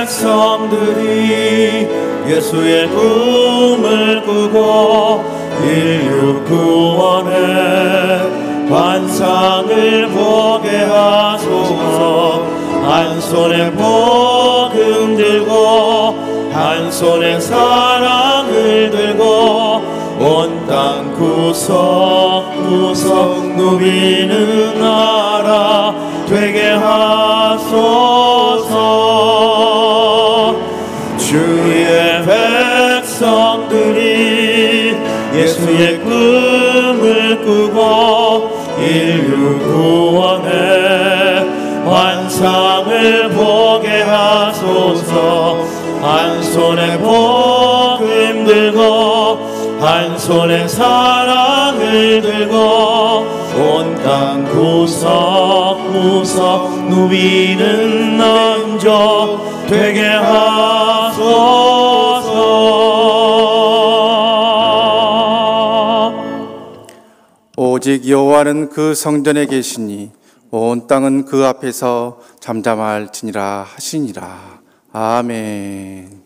백성들이 예수의 꿈을 꾸고 인류 구원의 환상을 보게 하소서. 한 손에 복음 들고 한 손에 사랑을 들고 온 땅 구석구석 누비는 나라 되게 하소서. 주의 백성들이 예수의 꿈을 꾸고 인류 구원의 환상을 보게 하소서. 한 손에 복음 들고 한 손에 사랑을 들고 온 땅 구석구석 누비는 남자 되게 하소서. 오직 여호와는 그 성전에 계시니 온 땅은 그 앞에서 잠잠할지니라 하시니라. 아멘.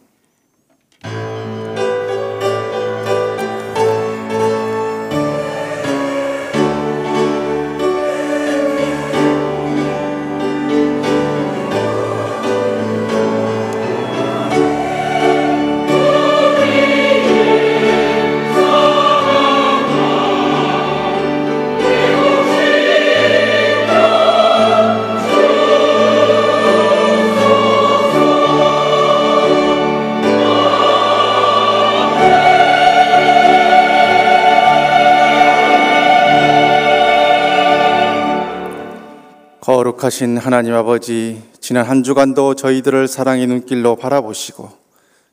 거룩하신 하나님 아버지, 지난 한 주간도 저희들을 사랑의 눈길로 바라보시고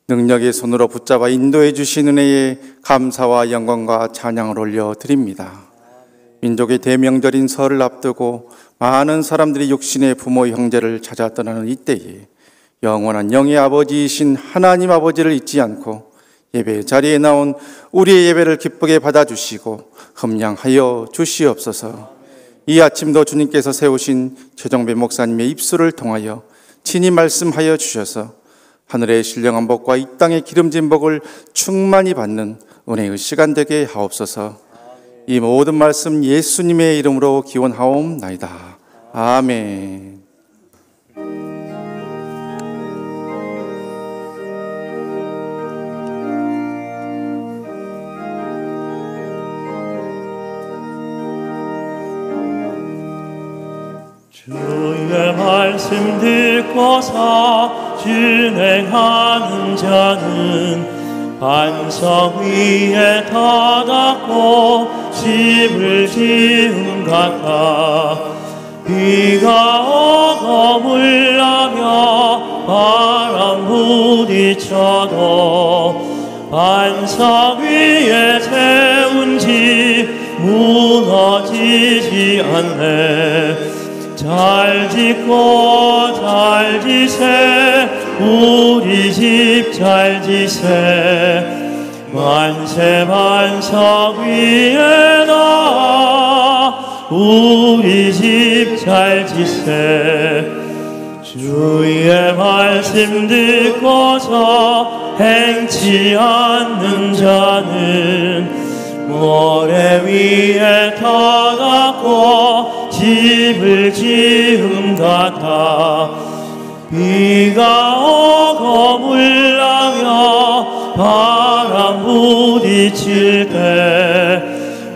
능력의 손으로 붙잡아 인도해 주신 은혜에 감사와 영광과 찬양을 올려드립니다. 민족의 대명절인 설을 앞두고 많은 사람들이 육신의 부모 형제를 찾아 떠나는 이때에 영원한 영의 아버지이신 하나님 아버지를 잊지 않고 예배 자리에 나온 우리의 예배를 기쁘게 받아주시고 흠양하여 주시옵소서. 이 아침도 주님께서 세우신 최정배 목사님의 입술을 통하여 친히 말씀하여 주셔서 하늘의 신령한 복과 이 땅의 기름진 복을 충만히 받는 은혜의 시간 되게 하옵소서. 이 모든 말씀 예수님의 이름으로 기원하옵나이다. 아멘. 주의 말씀 듣고서 준행하는 자는 반석 위에 터닫고 집을 지은 같아. 비가 오고 물나며 바람 부딪혀도 반석 위에 세운 집 무너지지 않네. 잘 짓고 잘 지세 우리 집 잘 지세. 만세 반석 위에다 우리 집 잘 지세. 주의 말씀 듣고서 행치 않는 자는 모래 위에 터닫고 집을 지은 같아. 비가 오고 물나며 바람 부딪힐 때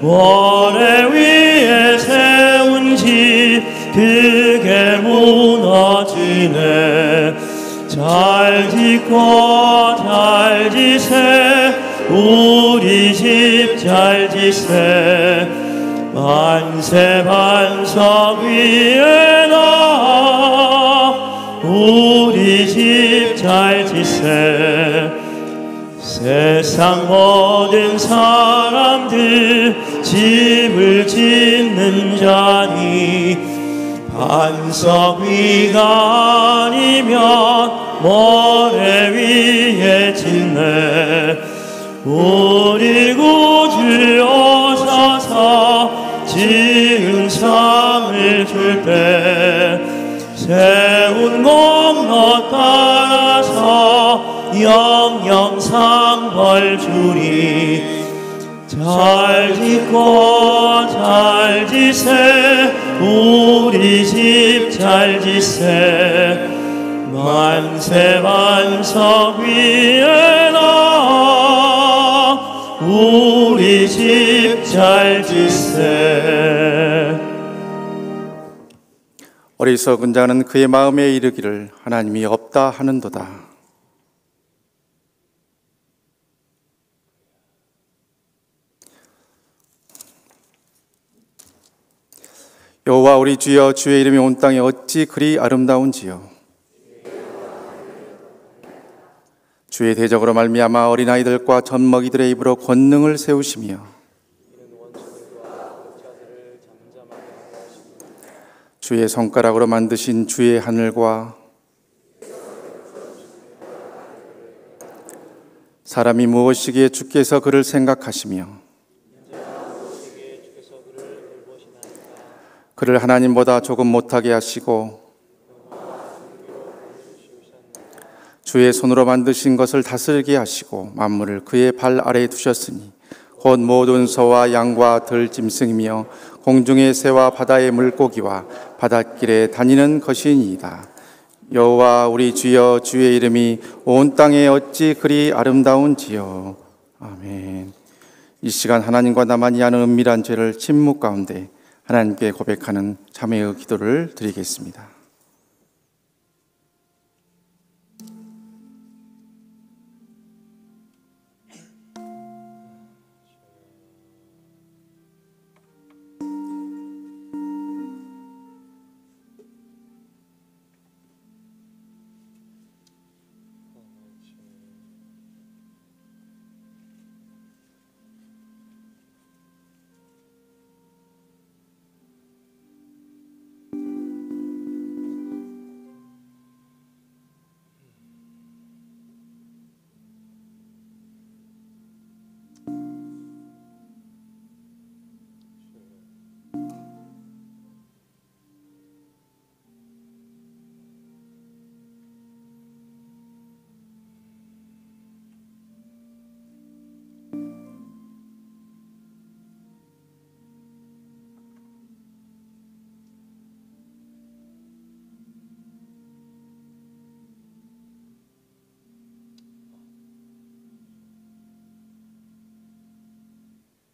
모래 위에 세운 집 크게 무너지네. 잘 짓고 잘 지세 우리 집 잘 지세. 만세 반석 위에다 우리 집 잘 지세. 세상 모든 사람들 집을 짓는 자니 반석 위가 아니면 모래 위에 짓네. 우리 구주 오셔서 지은 상을 줄 때 세운 공로 따라 가서 영영상 벌 주리. 잘 짓고 잘 지세 우리 집 잘 지세 만세 반석 위에 나 우리 집 잘 지세. 어리석은 자는 그의 마음에 이르기를 하나님이 없다 하는도다. 여호와 우리 주여, 주의 이름이 온 땅에 어찌 그리 아름다운지요. 주의 대적으로 말미암아 어린아이들과 젖먹이들의 입으로 권능을 세우시며 주의 손가락으로 만드신 주의 하늘과 사람이 무엇이기에 주께서 그를 생각하시며 그를 하나님보다 조금 못하게 하시고 주의 손으로 만드신 것을 다스리게 하시고 만물을 그의 발 아래에 두셨으니 곧 모든 소와 양과 들짐승이며 공중의 새와 바다의 물고기와 바닷길에 다니는 것이니이다. 여호와 우리 주여, 주의 이름이 온 땅에 어찌 그리 아름다운지요. 아멘. 이 시간 하나님과 나만이 하는 은밀한 죄를 침묵 가운데 하나님께 고백하는 자매의 기도를 드리겠습니다.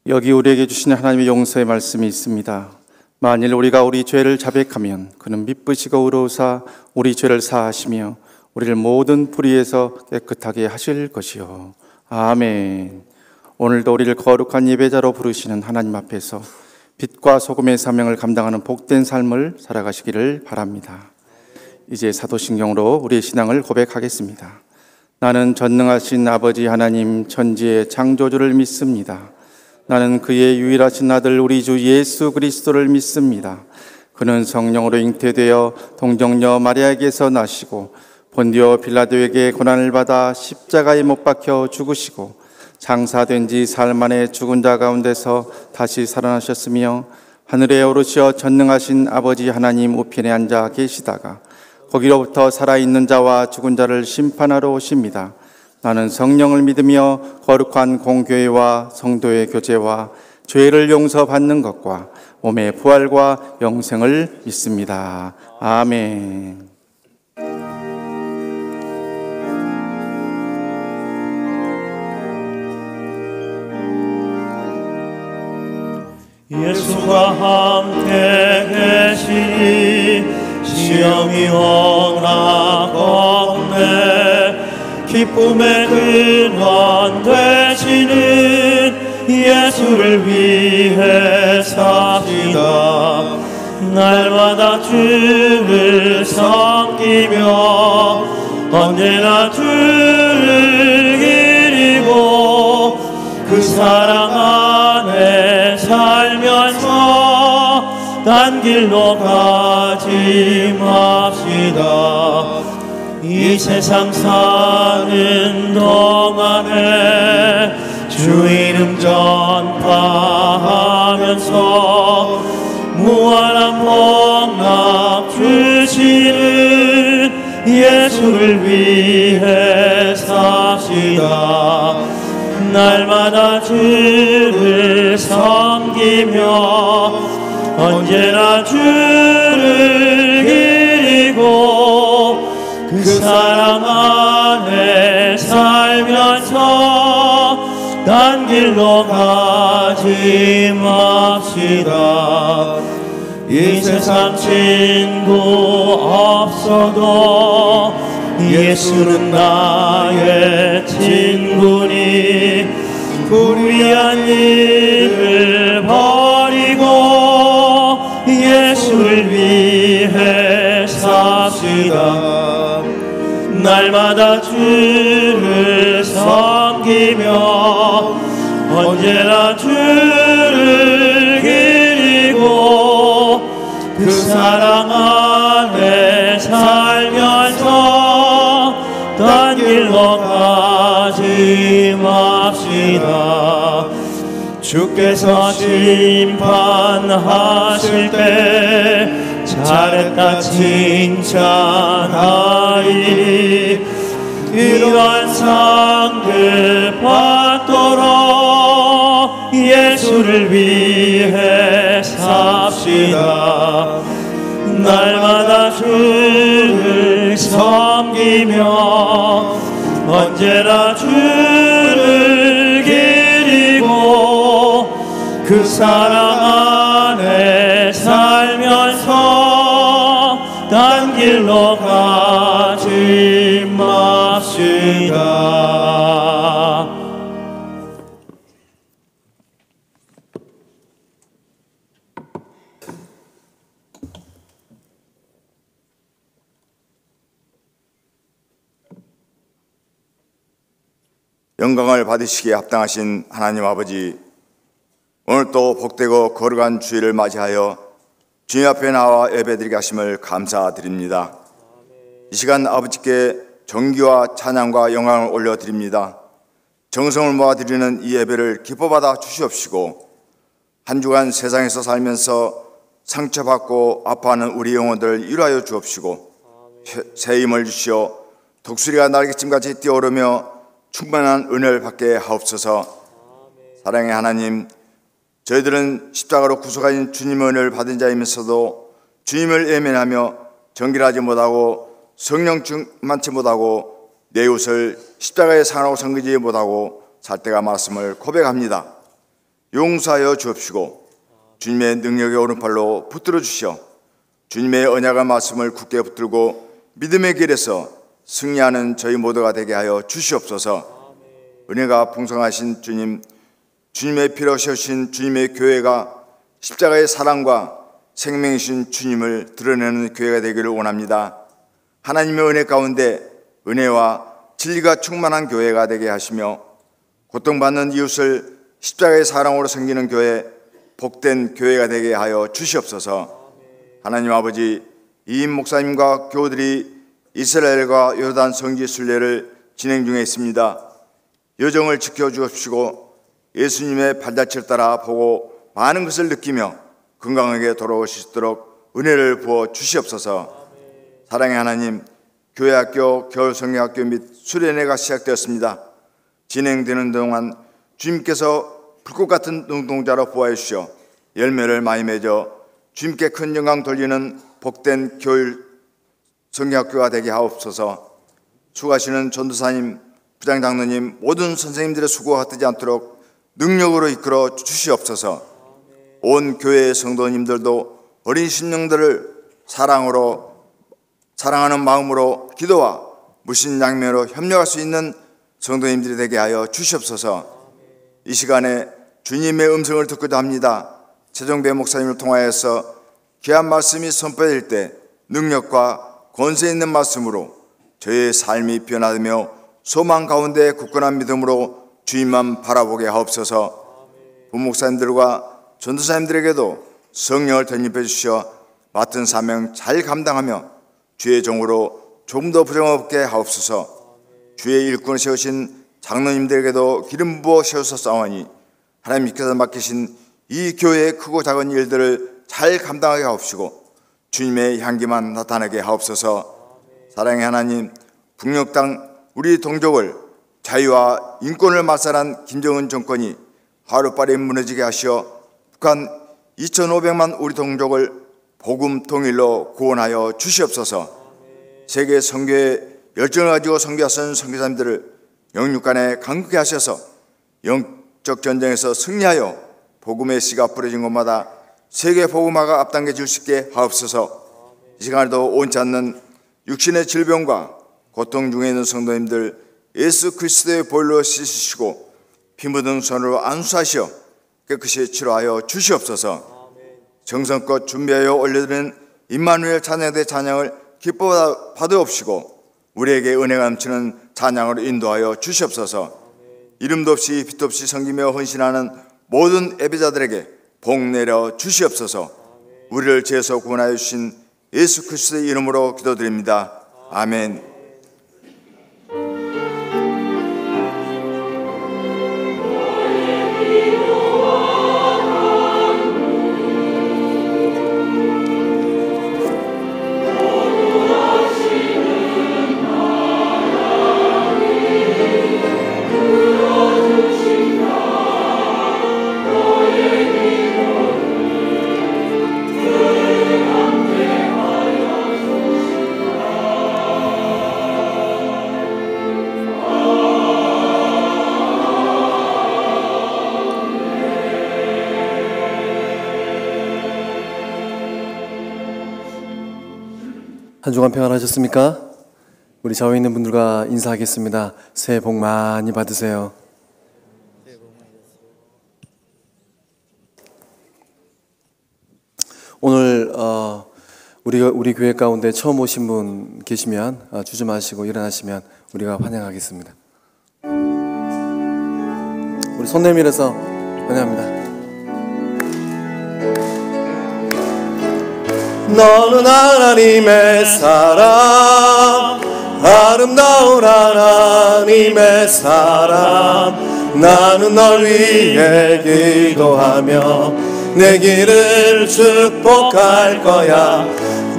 여기 우리에게 주시는 하나님의 용서의 말씀이 있습니다. 만일 우리가 우리 죄를 자백하면 그는 미쁘시고 의로우사 우리 죄를 사하시며 우리를 모든 불의에서 깨끗하게 하실 것이요. 아멘. 오늘도 우리를 거룩한 예배자로 부르시는 하나님 앞에서 빛과 소금의 사명을 감당하는 복된 삶을 살아가시기를 바랍니다. 이제 사도신경으로 우리의 신앙을 고백하겠습니다. 나는 전능하신 아버지 하나님 천지의 창조주를 믿습니다. 나는 그의 유일하신 아들 우리 주 예수 그리스도를 믿습니다. 그는 성령으로 잉태되어 동정녀 마리아에게서 나시고 본디오 빌라도에게 고난을 받아 십자가에 못 박혀 죽으시고 장사된 지 사흘 만에 죽은 자 가운데서 다시 살아나셨으며 하늘에 오르시어 전능하신 아버지 하나님 우편에 앉아 계시다가 거기로부터 살아있는 자와 죽은 자를 심판하러 오십니다. 나는 성령을 믿으며 거룩한 공교회와 성도의 교제와 죄를 용서받는 것과 몸의 부활과 영생을 믿습니다. 아멘. 예수가 함께 계시니 시험이 오나건대 기쁨의 근원 되시는 예수를 위해 삽시다. 날마다 주를 섬기며 언제나 주를 기리고 그 사랑 안에 살면서 딴 길로 가지 맙시다. 이 세상 사는 동안에 주 이름 전파하면서 무한한 복락 주시는 예수를 위해 삽시다. 날마다 주를 섬기며 언제나 주를 기리고 그 사랑 안에 살면서 딴 길로 가지 맙시다. 이 세상 친구 없어도 예수는 나의 친구니 불의한 일을 버리고 예수를 위해 삽시다. 날마다 주를 섬기며 언제나 주를 기리고 그 사랑 안에 살면서 딴 길로 가지 맙시다. 주께서 심판하실 때 잘했다 칭찬하리. 이러한 상급 받도록 예수를 위해 삽시다. 날마다 주를 섬기며 언제나 주를 기리고 그 사랑 안에 살면서 딴 길로 가지 맙시다. 영광을 받으시기에 합당하신 하나님 아버지, 오늘 또 복되고 거룩한 주일을 맞이하여 주님 앞에 나와 예배드리게 하심을 감사드립니다. 이 시간 아버지께 정기와 찬양과 영광을 올려드립니다. 정성을 모아드리는 이 예배를 기뻐받아 주시옵시고 한 주간 세상에서 살면서 상처받고 아파하는 우리 영혼들을 위로하여 주옵시고 새 힘을 주시어 독수리가 날개찜같이 뛰어오르며 충만한 은혜를 받게 하옵소서. 사랑의 하나님, 저희들은 십자가로 구속하신 주님의 은혜를 받은 자이면서도 주님을 외면하며 정결하지 못하고 성령 충만치 못하고 내 이웃을 십자가에 상하고 섬기지 못하고 살 때가 많았음을 고백합니다. 용서하여 주옵시고 주님의 능력의 오른팔로 붙들어 주시어 주님의 언약의 말씀을 굳게 붙들고 믿음의 길에서 승리하는 저희 모두가 되게 하여 주시옵소서. 은혜가 풍성하신 주님, 주님의 피로 셔신 주님의 교회가 십자가의 사랑과 생명이신 주님을 드러내는 교회가 되기를 원합니다. 하나님의 은혜 가운데 은혜와 진리가 충만한 교회가 되게 하시며 고통받는 이웃을 십자가의 사랑으로 섬기는 교회, 복된 교회가 되게 하여 주시옵소서. 하나님 아버지, 이임 목사님과 교우들이 이스라엘과 요단 성지 순례를 진행 중에 있습니다. 여정을 지켜주옵시고 예수님의 발자취를 따라 보고 많은 것을 느끼며 건강하게 돌아오실 수 있도록 은혜를 부어 주시옵소서. 사랑의 하나님, 교회학교, 겨울성경학교 및 수련회가 시작되었습니다. 진행되는 동안 주님께서 불꽃 같은 눈동자로 보호해 주시어 열매를 많이 맺어 주님께 큰 영광 돌리는 복된 교일 성경학교가 되게 하옵소서. 수고하시는 전도사님, 부장장로님, 모든 선생님들의 수고가 헛되지 않도록 능력으로 이끌어 주시옵소서. 온 교회의 성도님들도 어린 심령들을 사랑하는 마음으로 기도와 무신양면으로 협력할 수 있는 성도님들이 되게 하여 주시옵소서. 이 시간에 주님의 음성을 듣고자 합니다. 최종배 목사님을 통하여서 귀한 말씀이 선포될 때 능력과 권세 있는 말씀으로 저의 삶이 변화되며 소망 가운데 굳건한 믿음으로 주님만 바라보게 하옵소서. 부목사님들과 전도사님들에게도 성령을 덧입혀 주시어 맡은 사명 잘 감당하며 주의 종으로 조금 더 부정없게 하옵소서. 주의 일꾼을 세우신 장로님들에게도 기름 부어 세우소서오니 하나님께서 맡기신 이 교회의 크고 작은 일들을 잘 감당하게 하옵시고 주님의 향기만 나타나게 하옵소서. 사랑의 하나님, 북녘 우리 동족을 자유와 인권을 말살한 김정은 정권이 하루빨리 무너지게 하시어 북한 2,500만 우리 동족을 복음 통일로 구원하여 주시옵소서. 세계 선교에 열정을 가지고 선교하신 선교사님들을 영육간에 강국게 하셔서 영적 전쟁에서 승리하여 복음의 씨가 뿌려진 곳마다 세계 복음화가 앞당겨 줄 수 있게 하옵소서. 이 시간에도 온치 않는 육신의 질병과 고통 중에 있는 성도님들 예수 그리스도의 보혈로 씻으시고 피 묻은 손으로 안수하시어 깨끗이 치료하여 주시옵소서. 정성껏 준비하여 올려드리는 임마누엘 찬양대 찬양을 기뻐 받으옵시고 우리에게 은혜가 넘치는 찬양으로 인도하여 주시옵소서. 이름도 없이 빛도 없이 섬기며 헌신하는 모든 예배자들에게 복 내려 주시옵소서. 우리를 죄에서 구원하여 주신 예수 그리스도의 이름으로 기도드립니다. 아멘. 한 주간 평안하셨습니까? 우리 좌우에 있는 분들과 인사하겠습니다. 새해 복 많이 받으세요. 오늘 우리 교회 가운데 처음 오신 분 계시면 주저 마시고 일어나시면 우리가 환영하겠습니다. 우리 손 내밀어서 환영합니다. 너는 하나님의 사람, 아름다운 하나님의 사람. 나는 널 위해 기도하며 내 길을 축복할 거야.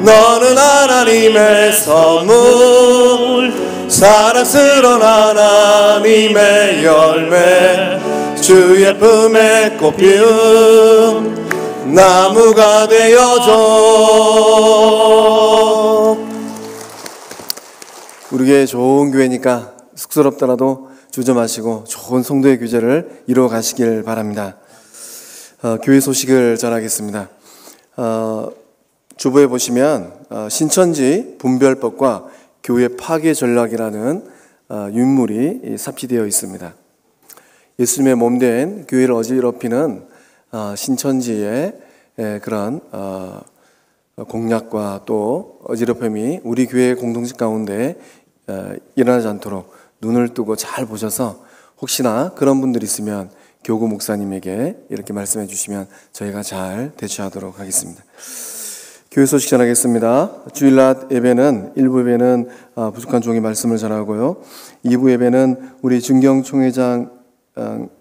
너는 하나님의 선물, 사랑스러운 하나님의 열매, 주의 품에 꽃 피운 나무가 되어줘. 우리 교회 좋은 교회니까 쑥스럽더라도 주저 마시고 좋은 성도의 교제를 이루어 가시길 바랍니다. 교회 소식을 전하겠습니다. 주보에 보시면 신천지 분별법과 교회 파괴 전략이라는 윤물이 삽입되어 있습니다. 예수님의 몸된 교회를 어지럽히는 신천지의 그런 공략과 또 어지럽힘이 우리 교회 공동체 가운데 일어나지 않도록 눈을 뜨고 잘 보셔서 혹시나 그런 분들이 있으면 교구 목사님에게 이렇게 말씀해 주시면 저희가 잘 대처하도록 하겠습니다. 교회 소식 전하겠습니다. 주일낮 예배는 1부 예배는 부족한 종이 말씀을 전하고요. 2부 예배는 우리 준경 총회장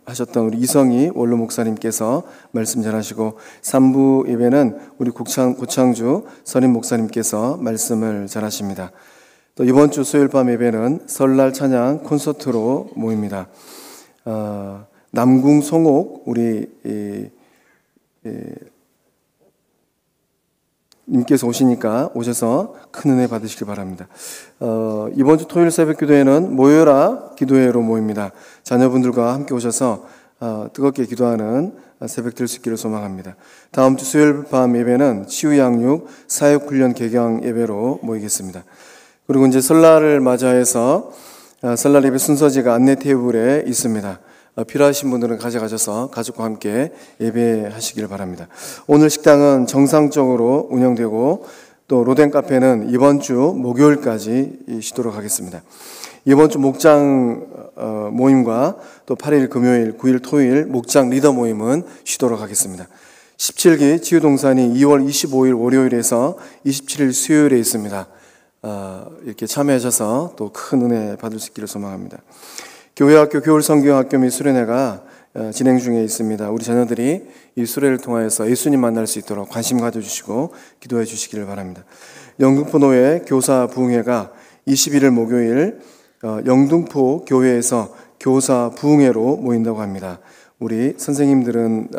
하셨던 우리 이성희 원로 목사님께서 말씀 전하시고 3부 예배는 우리 고창주 선임 목사님께서 말씀을 전하십니다. 또 이번 주 수요일 밤 예배는 설날 찬양 콘서트로 모입니다. 남궁 송옥 우리 님께서 오셔서 큰 은혜 받으시길 바랍니다. 이번 주 토요일 새벽 기도회는 모여라 기도회로 모입니다. 자녀분들과 함께 오셔서 뜨겁게 기도하는 새벽 될 수 있기를 소망합니다. 다음 주 수요일 밤 예배는 치유 양육 사역 훈련 개강 예배로 모이겠습니다. 그리고 이제 설날을 맞이해서 설날 예배 순서지가 안내 테이블에 있습니다. 필요하신 분들은 가져가셔서 가족과 함께 예배하시길 바랍니다. 오늘 식당은 정상적으로 운영되고 또 로덴 카페는 이번 주 목요일까지 쉬도록 하겠습니다. 이번 주 목장 모임과 또 8일 금요일, 9일 토요일 목장 리더 모임은 쉬도록 하겠습니다. 17기 치유동산이 2월 25일 월요일에서 27일 수요일에 있습니다. 이렇게 참여하셔서 또 큰 은혜 받을 수 있기를 소망합니다. 교회학교 겨울성경학교 및 수련회가 진행 중에 있습니다. 우리 자녀들이 이 수련회를 통하여서 예수님 만날 수 있도록 관심 가져주시고 기도해 주시기를 바랍니다. 영등포노회 교사 부흥회가 21일 목요일 영등포 교회에서 교사 부흥회로 모인다고 합니다. 우리 선생님들은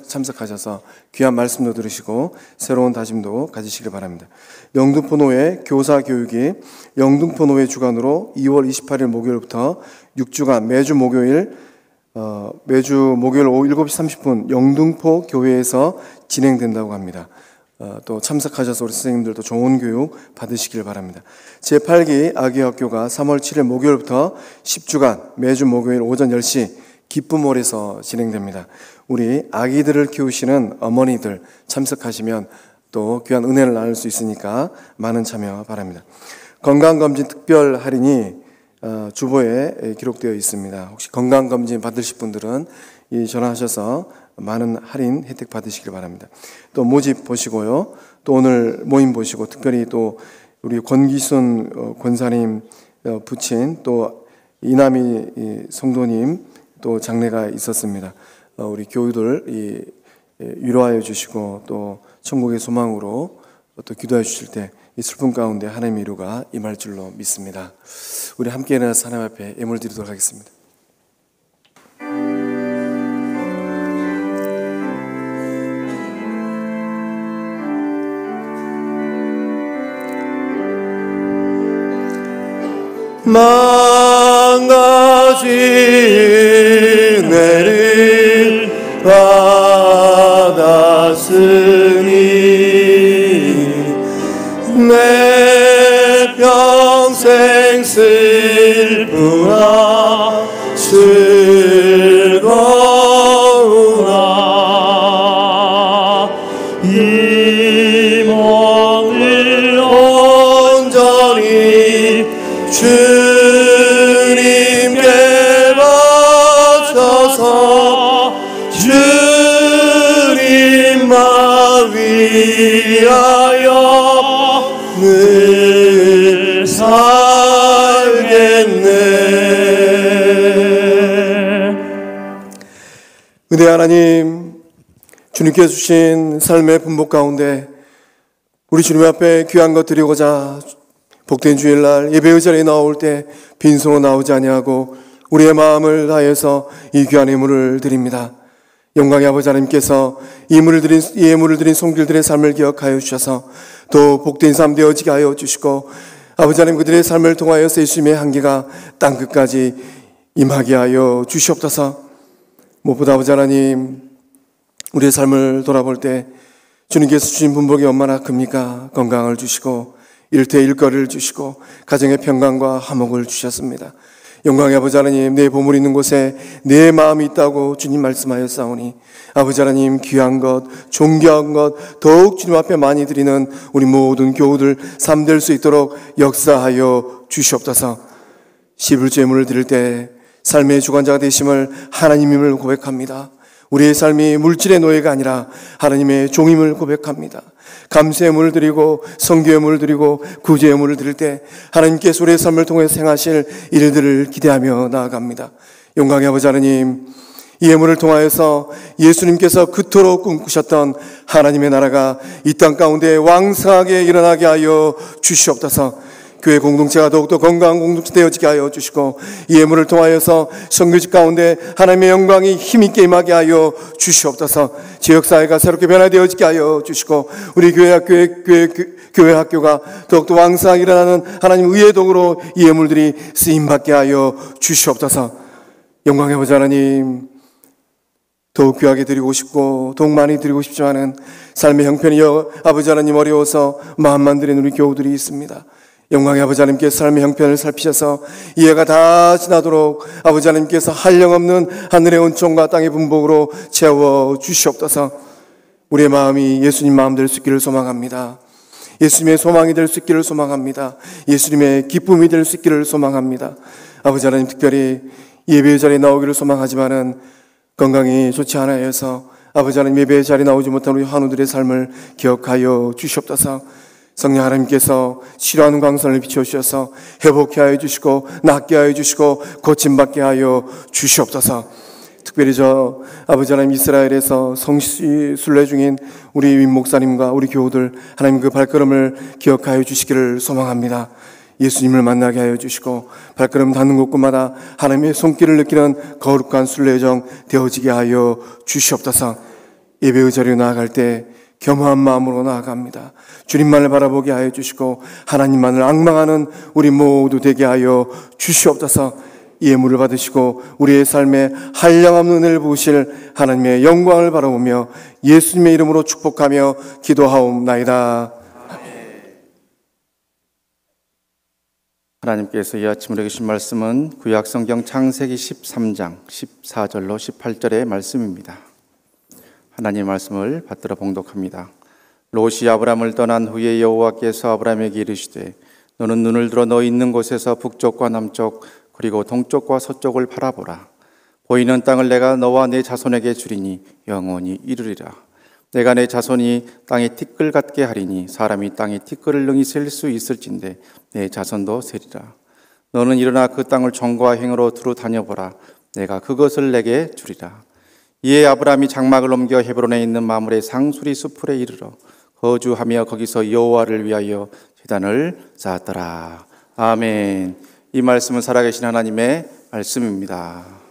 참석하셔서 귀한 말씀도 들으시고 새로운 다짐도 가지시길 바랍니다. 영등포노회 교사교육이 영등포노회 주관으로 2월 28일 목요일부터 6주간 매주 목요일 오후 7시 30분 영등포 교회에서 진행된다고 합니다. 또 참석하셔서 우리 선생님들도 좋은 교육 받으시길 바랍니다. 제8기 아기학교가 3월 7일 목요일부터 10주간 매주 목요일 오전 10시 기쁨홀에서 진행됩니다. 우리 아기들을 키우시는 어머니들 참석하시면 또 귀한 은혜를 나눌 수 있으니까 많은 참여 바랍니다. 건강검진 특별 할인이 주보에 기록되어 있습니다. 혹시 건강검진 받으실 분들은 전화하셔서 많은 할인 혜택 받으시길 바랍니다. 또 모집 보시고요. 또 오늘 모임 보시고 특별히 또 우리 권기순 권사님 부친 또 이남희 성도님 또 장례가 있었습니다. 우리 교우들 위로하여 주시고 또 천국의 소망으로 또 기도해 주실 때 이 슬픔 가운데 하나님의 위로가 임할 줄로 믿습니다. 우리 함께 일어나서 하나님 앞에 예물 드리도록 하겠습니다. 망가진 은혜를 받았으니 내 평생 슬프나 즐거우나 이 몸을 온전히 주님께 바쳐서 주님만 위하여 늘 살겠네. 은혜 하나님, 주님께서 주신 삶의 분복 가운데 우리 주님 앞에 귀한 것 드리고자 복된 주일날 예배의 자리에 나올 때 빈손으로 나오지 아니하고 우리의 마음을 다해서 이 귀한 예물을 드립니다. 영광의 아버지 하나님께서 이 예물을 드린 손길들의 삶을 기억하여 주셔서 또 복된 삶 되어지게 하여 주시고 아버지 하나님 그들의 삶을 통하여서 예수님의 향기가 땅끝까지 임하게 하여 주시옵소서. 무엇보다 아버지 하나님 우리의 삶을 돌아볼 때 주님께서 주신 분복이 얼마나 큽니까? 건강을 주시고 일태 일거리를 주시고 가정의 평강과 화목을 주셨습니다. 영광의 아버지 하나님, 내 보물이 있는 곳에 내 마음이 있다고 주님 말씀하였사오니 아버지 하나님 귀한 것, 존귀한 것 더욱 주님 앞에 많이 드리는 우리 모든 교우들 삶 될 수 있도록 역사하여 주시옵소서. 11조 예물을 드릴 때 삶의 주관자가 되심을 하나님임을 고백합니다. 우리의 삶이 물질의 노예가 아니라 하나님의 종임을 고백합니다. 감사의 예물을 드리고 성교의 예물을 드리고 구제의 예물을 드릴 때 하나님께서 우리의 삶을 통해 행하실 일들을 기대하며 나아갑니다. 영광의 아버지 하나님, 이 예물을 통하여서 예수님께서 그토록 꿈꾸셨던 하나님의 나라가 이 땅 가운데 왕성하게 일어나게 하여 주시옵소서. 교회 공동체가 더욱더 건강한 공동체 되어지게 하여 주시고 이 예물을 통하여서 선교직 가운데 하나님의 영광이 힘있게 임하게 하여 주시옵소서. 지역사회가 새롭게 변화되어지게 하여 주시고 우리 교회 학교가 더욱더 왕성하게 일어나는 하나님 의의 도구로 이 예물들이 쓰임받게 하여 주시옵소서. 영광의 아버지 하나님, 더욱 귀하게 드리고 싶고 더욱 많이 드리고 싶지만은 삶의 형편이 아버지 하나님 어려워서 마음만 드린 우리 교우들이 있습니다. 영광의 아버지 하나님께서 삶의 형편을 살피셔서 이해가 다 지나도록 아버지 하나님께서 한량없는 하늘의 은총과 땅의 분복으로 채워 주시옵소서. 우리의 마음이 예수님 마음 될 수 있기를 소망합니다. 예수님의 소망이 될 수 있기를 소망합니다. 예수님의 기쁨이 될 수 있기를 소망합니다. 아버지 하나님, 특별히 예배의 자리에 나오기를 소망하지만은 건강이 좋지 않아 해서 아버지 하나님 예배의 자리에 나오지 못한 우리 환우들의 삶을 기억하여 주시옵소서. 성령 하나님께서 치료하는 광선을 비춰주셔서 회복케 하여 주시고 낫게 하여 주시고 고침받게 하여 주시옵소서. 특별히 아버지 하나님 이스라엘에서 성시 순례 중인 우리 윗 목사님과 우리 교우들 하나님 그 발걸음을 기억하여 주시기를 소망합니다. 예수님을 만나게 하여 주시고 발걸음 닿는 곳곳마다 하나님의 손길을 느끼는 거룩한 순례정 되어지게 하여 주시옵소서. 예배의 자리로 나아갈 때 겸허한 마음으로 나아갑니다. 주님만을 바라보게 하여 주시고 하나님만을 앙망하는 우리 모두 되게 하여 주시옵소서. 예물을 받으시고 우리의 삶에 한량없는 은혜를 부으실 하나님의 영광을 바라보며 예수님의 이름으로 축복하며 기도하옵나이다. 하나님께서 이 아침 우리에게 주신 말씀은 구약성경 창세기 13장 14절로 18절의 말씀입니다. 하나님의 말씀을 받들어 봉독합니다. 롯이 아브람을 떠난 후에 여호와께서 아브람에게 이르시되 너는 눈을 들어 너 있는 곳에서 북쪽과 남쪽 그리고 동쪽과 서쪽을 바라보라. 보이는 땅을 내가 너와 내 자손에게 주리니 영원히 이르리라. 내가 내 자손이 땅에 티끌 같게 하리니 사람이 땅에 티끌을 능히 셀 수 있을진데 내 자손도 세리라. 너는 일어나 그 땅을 정과 행으로 두루 다녀보라. 내가 그것을 내게 주리라. 이에 아브람이 장막을 옮겨 헤브론에 있는 마므레 상수리 수풀에 이르러 거주하며 거기서 여호와를 위하여 제단을 쌓았더라. 아멘. 이 말씀은 살아계신 하나님의 말씀입니다.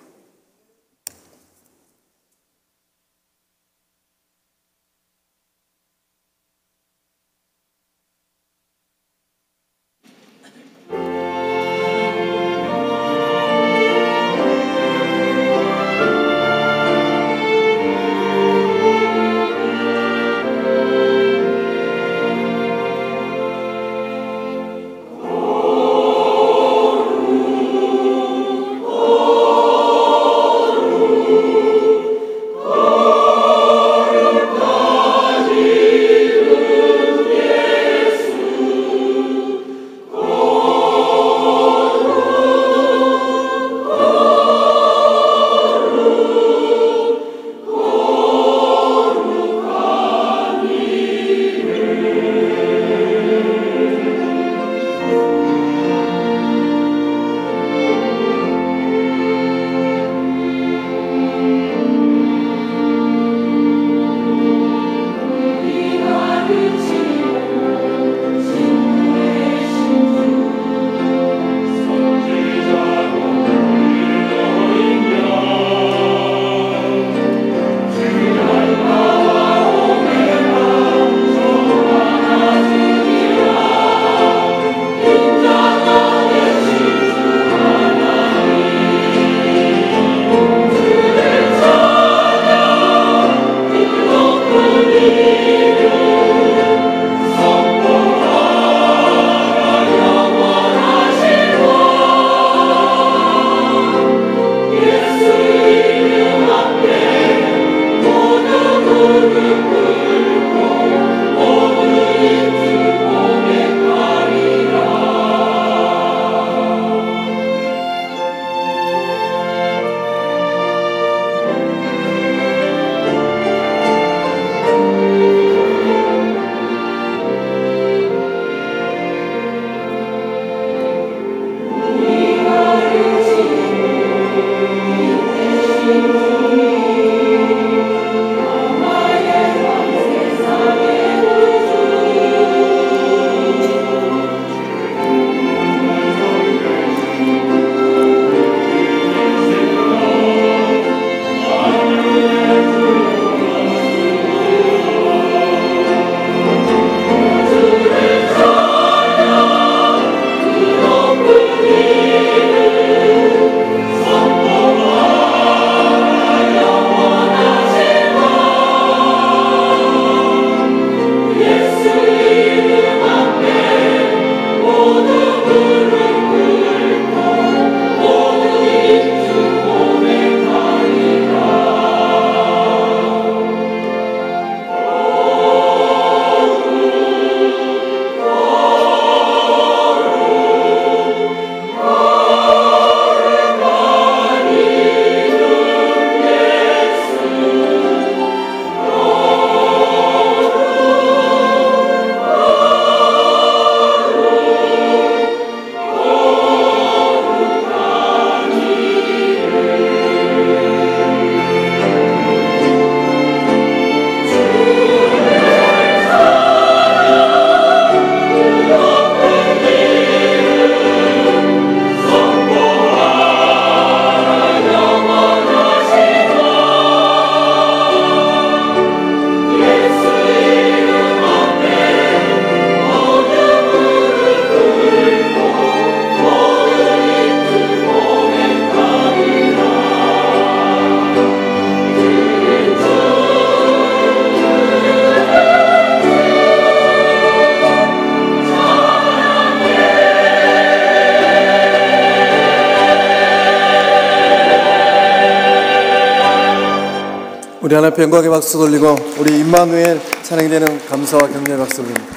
우리 하나님 영광의 박수 돌리고 우리 임마누엘 찬양되는 감사와 격려의 박수 돌립니다.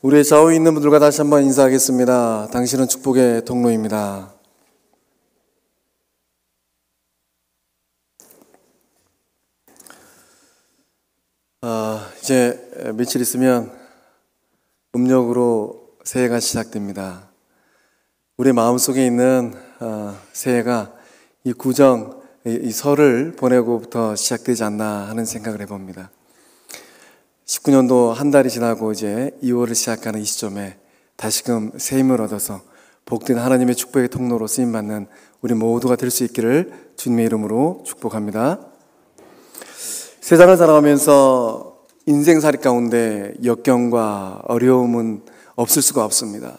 우리의 좌우에 있는 분들과 다시 한번 인사하겠습니다. 당신은 축복의 통로입니다. 이제 며칠 있으면 음력으로 새해가 시작됩니다. 우리 마음속에 있는 새해가 이 구정, 이 설을 보내고부터 시작되지 않나 하는 생각을 해봅니다. 19년도 한 달이 지나고 이제 2월을 시작하는 이 시점에 다시금 새 힘을 얻어서 복된 하나님의 축복의 통로로 쓰임받는 우리 모두가 될 수 있기를 주님의 이름으로 축복합니다. 세상을 살아가면서 인생살이 가운데 역경과 어려움은 없을 수가 없습니다.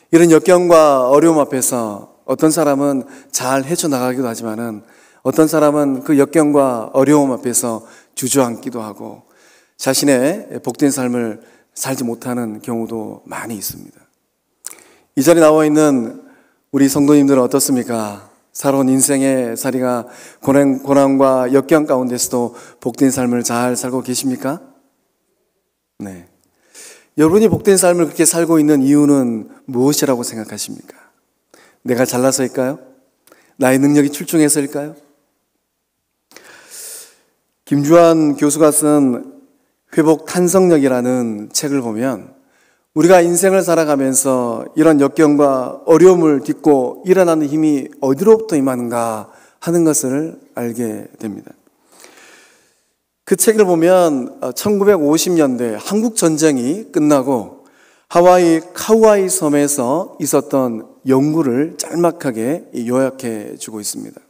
이런 역경과 어려움 앞에서 어떤 사람은 잘 헤쳐나가기도 하지만은 어떤 사람은 그 역경과 어려움 앞에서 주저앉기도 하고 자신의 복된 삶을 살지 못하는 경우도 많이 있습니다. 이 자리에 나와 있는 우리 성도님들은 어떻습니까? 살아온 인생의 살이가 고난과 역경 가운데서도 복된 삶을 잘 살고 계십니까? 네. 여러분이 복된 삶을 그렇게 살고 있는 이유는 무엇이라고 생각하십니까? 내가 잘나서일까요? 나의 능력이 출중해서일까요? 김주환 교수가 쓴 회복 탄성력이라는 책을 보면 우리가 인생을 살아가면서 이런 역경과 어려움을 딛고 일어나는 힘이 어디로부터 임하는가 하는 것을 알게 됩니다. 그 책을 보면 1950년대 한국 전쟁이 끝나고 하와이 카우아이 섬에서 있었던 연구를 짤막하게 요약해 주고 있습니다.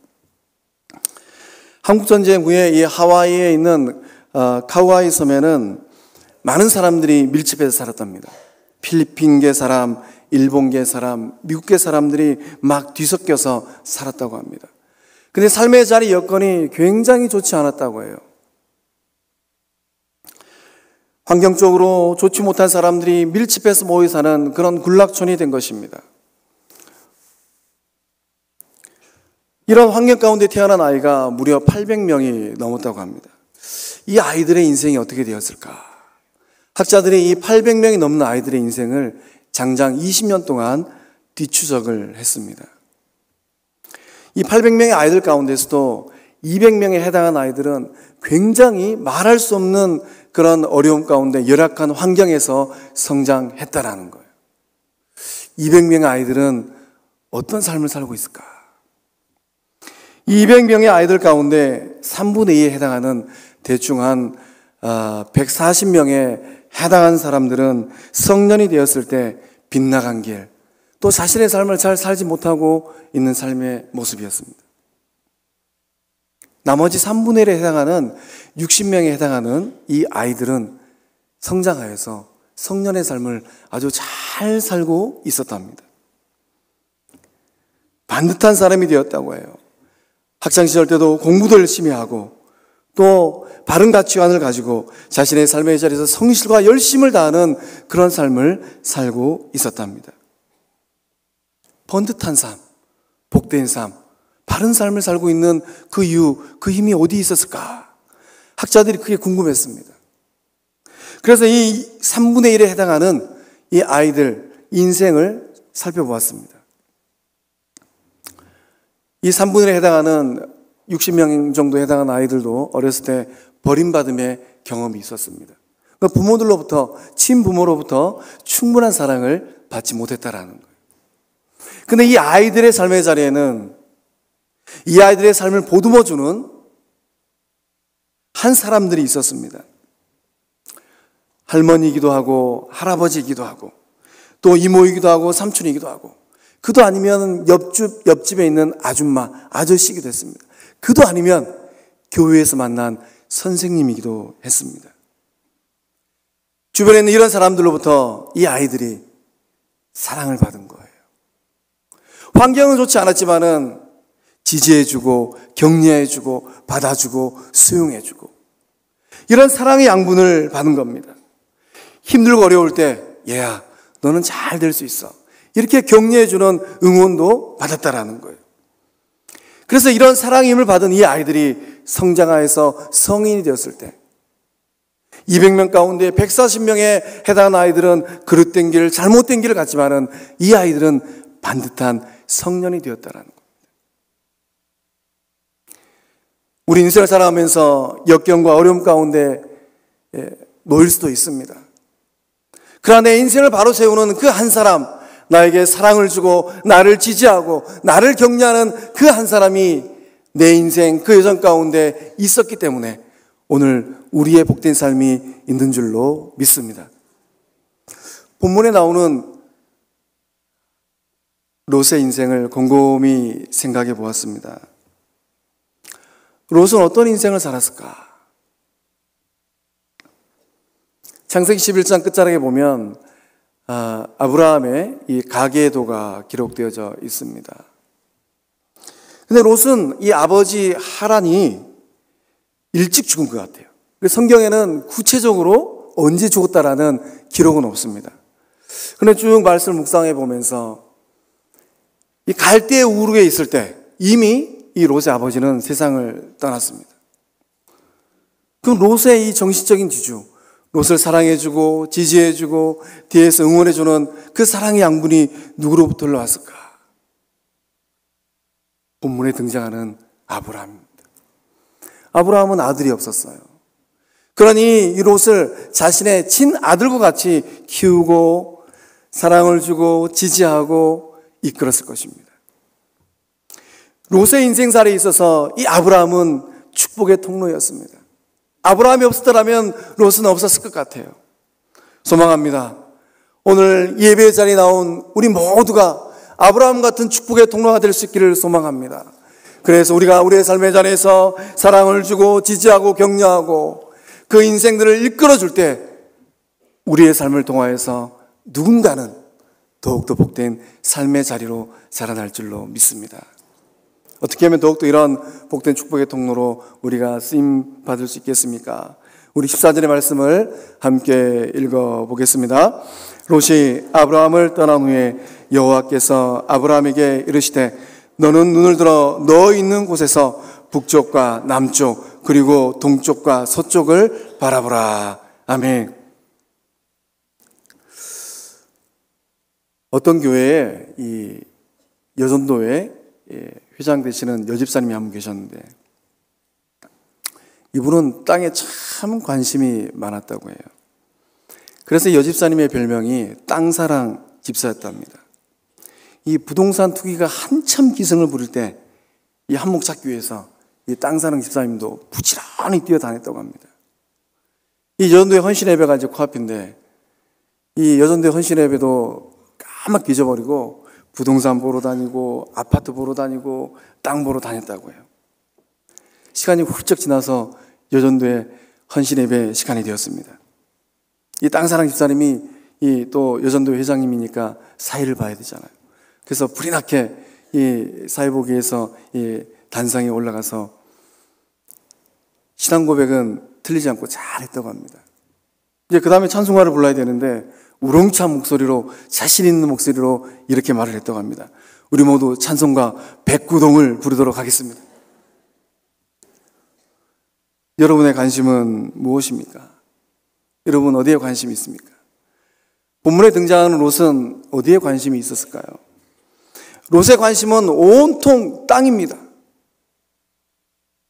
한국 전쟁 후에 이 하와이에 있는 카우아이 섬에는 많은 사람들이 밀집해서 살았답니다. 필리핀계 사람, 일본계 사람, 미국계 사람들이 막 뒤섞여서 살았다고 합니다. 근데 삶의 자리 여건이 굉장히 좋지 않았다고 해요. 환경적으로 좋지 못한 사람들이 밀집해서 모여 사는 그런 군락촌이 된 것입니다. 이런 환경 가운데 태어난 아이가 무려 800명이 넘었다고 합니다. 이 아이들의 인생이 어떻게 되었을까? 학자들이 이 800명이 넘는 아이들의 인생을 장장 20년 동안 뒤추적을 했습니다. 이 800명의 아이들 가운데서도 200명에 해당한 아이들은 굉장히 말할 수 없는 그런 어려움 가운데 열악한 환경에서 성장했다라는 거예요. 200명의 아이들은 어떤 삶을 살고 있을까? 200명의 아이들 가운데 3분의 2에 해당하는 대충 한 140명에 해당한 사람들은 성년이 되었을 때 빗나간 길, 또 자신의 삶을 잘 살지 못하고 있는 삶의 모습이었습니다. 나머지 3분의 1에 해당하는 60명에 해당하는 이 아이들은 성장하여서 성년의 삶을 아주 잘 살고 있었답니다. 반듯한 사람이 되었다고 해요. 학창시절 때도 공부도 열심히 하고 또 바른 가치관을 가지고 자신의 삶의 자리에서 성실과 열심을 다하는 그런 삶을 살고 있었답니다. 번듯한 삶, 복된 삶, 바른 삶을 살고 있는 그 이유, 그 힘이 어디 있었을까? 학자들이 그게 궁금했습니다. 그래서 이 3분의 1에 해당하는 이 아이들 인생을 살펴보았습니다. 이 3분의 1에 해당하는 60명 정도에 해당하는 아이들도 어렸을 때 버림받음의 경험이 있었습니다. 그러니까 부모들로부터, 친부모로부터 충분한 사랑을 받지 못했다라는 거예요. 근데 이 아이들의 삶의 자리에는 이 아이들의 삶을 보듬어주는 한 사람들이 있었습니다. 할머니이기도 하고 할아버지이기도 하고 또 이모이기도 하고 삼촌이기도 하고 그도 아니면 옆집에 있는 아줌마, 아저씨이기도 했습니다. 그도 아니면 교회에서 만난 선생님이기도 했습니다. 주변에 있는 이런 사람들로부터 이 아이들이 사랑을 받은 거예요. 환경은 좋지 않았지만은 지지해주고 격려해주고 받아주고 수용해주고 이런 사랑의 양분을 받은 겁니다. 힘들고 어려울 때 얘야 너는 잘 될 수 있어 이렇게 격려해주는 응원도 받았다라는 거예요. 그래서 이런 사랑의 힘을 받은 이 아이들이 성장하여서 성인이 되었을 때 200명 가운데 140명에 해당하는 아이들은 그릇된 길, 잘못된 길을 갔지만은 이 아이들은 반듯한 성년이 되었다라는 겁니다. 우리 인생을 살아가면서 역경과 어려움 가운데 놓일 수도 있습니다. 그러나 내 인생을 바로 세우는 그 한 사람, 나에게 사랑을 주고 나를 지지하고 나를 격려하는 그 한 사람이 내 인생 그 여정 가운데 있었기 때문에 오늘 우리의 복된 삶이 있는 줄로 믿습니다. 본문에 나오는 롯의 인생을 곰곰이 생각해 보았습니다. 롯은 어떤 인생을 살았을까? 창세기 11장 끝자락에 보면 아브라함의 이 가계도가 기록되어져 있습니다. 근데 롯은 이 아버지 하란이 일찍 죽은 것 같아요. 성경에는 구체적으로 언제 죽었다라는 기록은 없습니다. 그런데 쭉 말씀을 묵상해 보면서 이 갈대의 우르에 있을 때 이미 이 롯의 아버지는 세상을 떠났습니다. 그 롯의 이 정신적인 지주, 롯을 사랑해주고 지지해주고 뒤에서 응원해주는 그 사랑의 양분이 누구로부터 흘러왔을까? 본문에 등장하는 아브라함입니다. 아브라함은 아들이 없었어요. 그러니 이 롯을 자신의 친아들과 같이 키우고 사랑을 주고 지지하고 이끌었을 것입니다. 롯의 인생살에 있어서 이 아브라함은 축복의 통로였습니다. 아브라함이 없었더라면 롯은 없었을 것 같아요. 소망합니다. 오늘 예배 자리에 나온 우리 모두가 아브라함 같은 축복의 통로가 될 수 있기를 소망합니다. 그래서 우리가 우리의 삶의 자리에서 사랑을 주고 지지하고 격려하고 그 인생들을 이끌어줄 때 우리의 삶을 통하여서 누군가는 더욱더 복된 삶의 자리로 자라날 줄로 믿습니다. 어떻게 하면 더욱더 이런 복된 축복의 통로로 우리가 쓰임 받을 수 있겠습니까? 우리 14절의 말씀을 함께 읽어보겠습니다. 롯이 아브라함을 떠난 후에 여호와께서 아브라함에게 이르시되 너는 눈을 들어 너 있는 곳에서 북쪽과 남쪽 그리고 동쪽과 서쪽을 바라보라. 아멘. 어떤 교회에 이 여전도회 회장 되시는 여집사님이 한 분 계셨는데 이분은 땅에 참 관심이 많았다고 해요. 그래서 여집사님의 별명이 땅사랑 집사였답니다. 이 부동산 투기가 한참 기승을 부릴 때 이 한몫 찾기 위해서 이 땅사랑 집사님도 부지런히 뛰어다녔다고 합니다. 이 여전도의 헌신예배가 이제 코앞인데 이 여전도의 헌신예배도 까맣게 잊어버리고 부동산 보러 다니고 아파트 보러 다니고 땅 보러 다녔다고 해요. 시간이 훌쩍 지나서 여전도의 헌신예배 시간이 되었습니다. 이 땅사랑 집사님이 이 또 여전도 회장님이니까 사회를 봐야 되잖아요. 그래서 불이 나게 이 사회보기에서 이 단상에 올라가서 신앙 고백은 틀리지 않고 잘했다고 합니다. 이제 그 다음에 찬송가를 불러야 되는데 우렁찬 목소리로 자신 있는 목소리로 이렇게 말을 했다고 합니다. 우리 모두 찬송가 백구동을 부르도록 하겠습니다. 여러분의 관심은 무엇입니까? 여러분 어디에 관심이 있습니까? 본문에 등장하는 롯은 어디에 관심이 있었을까요? 롯의 관심은 온통 땅입니다.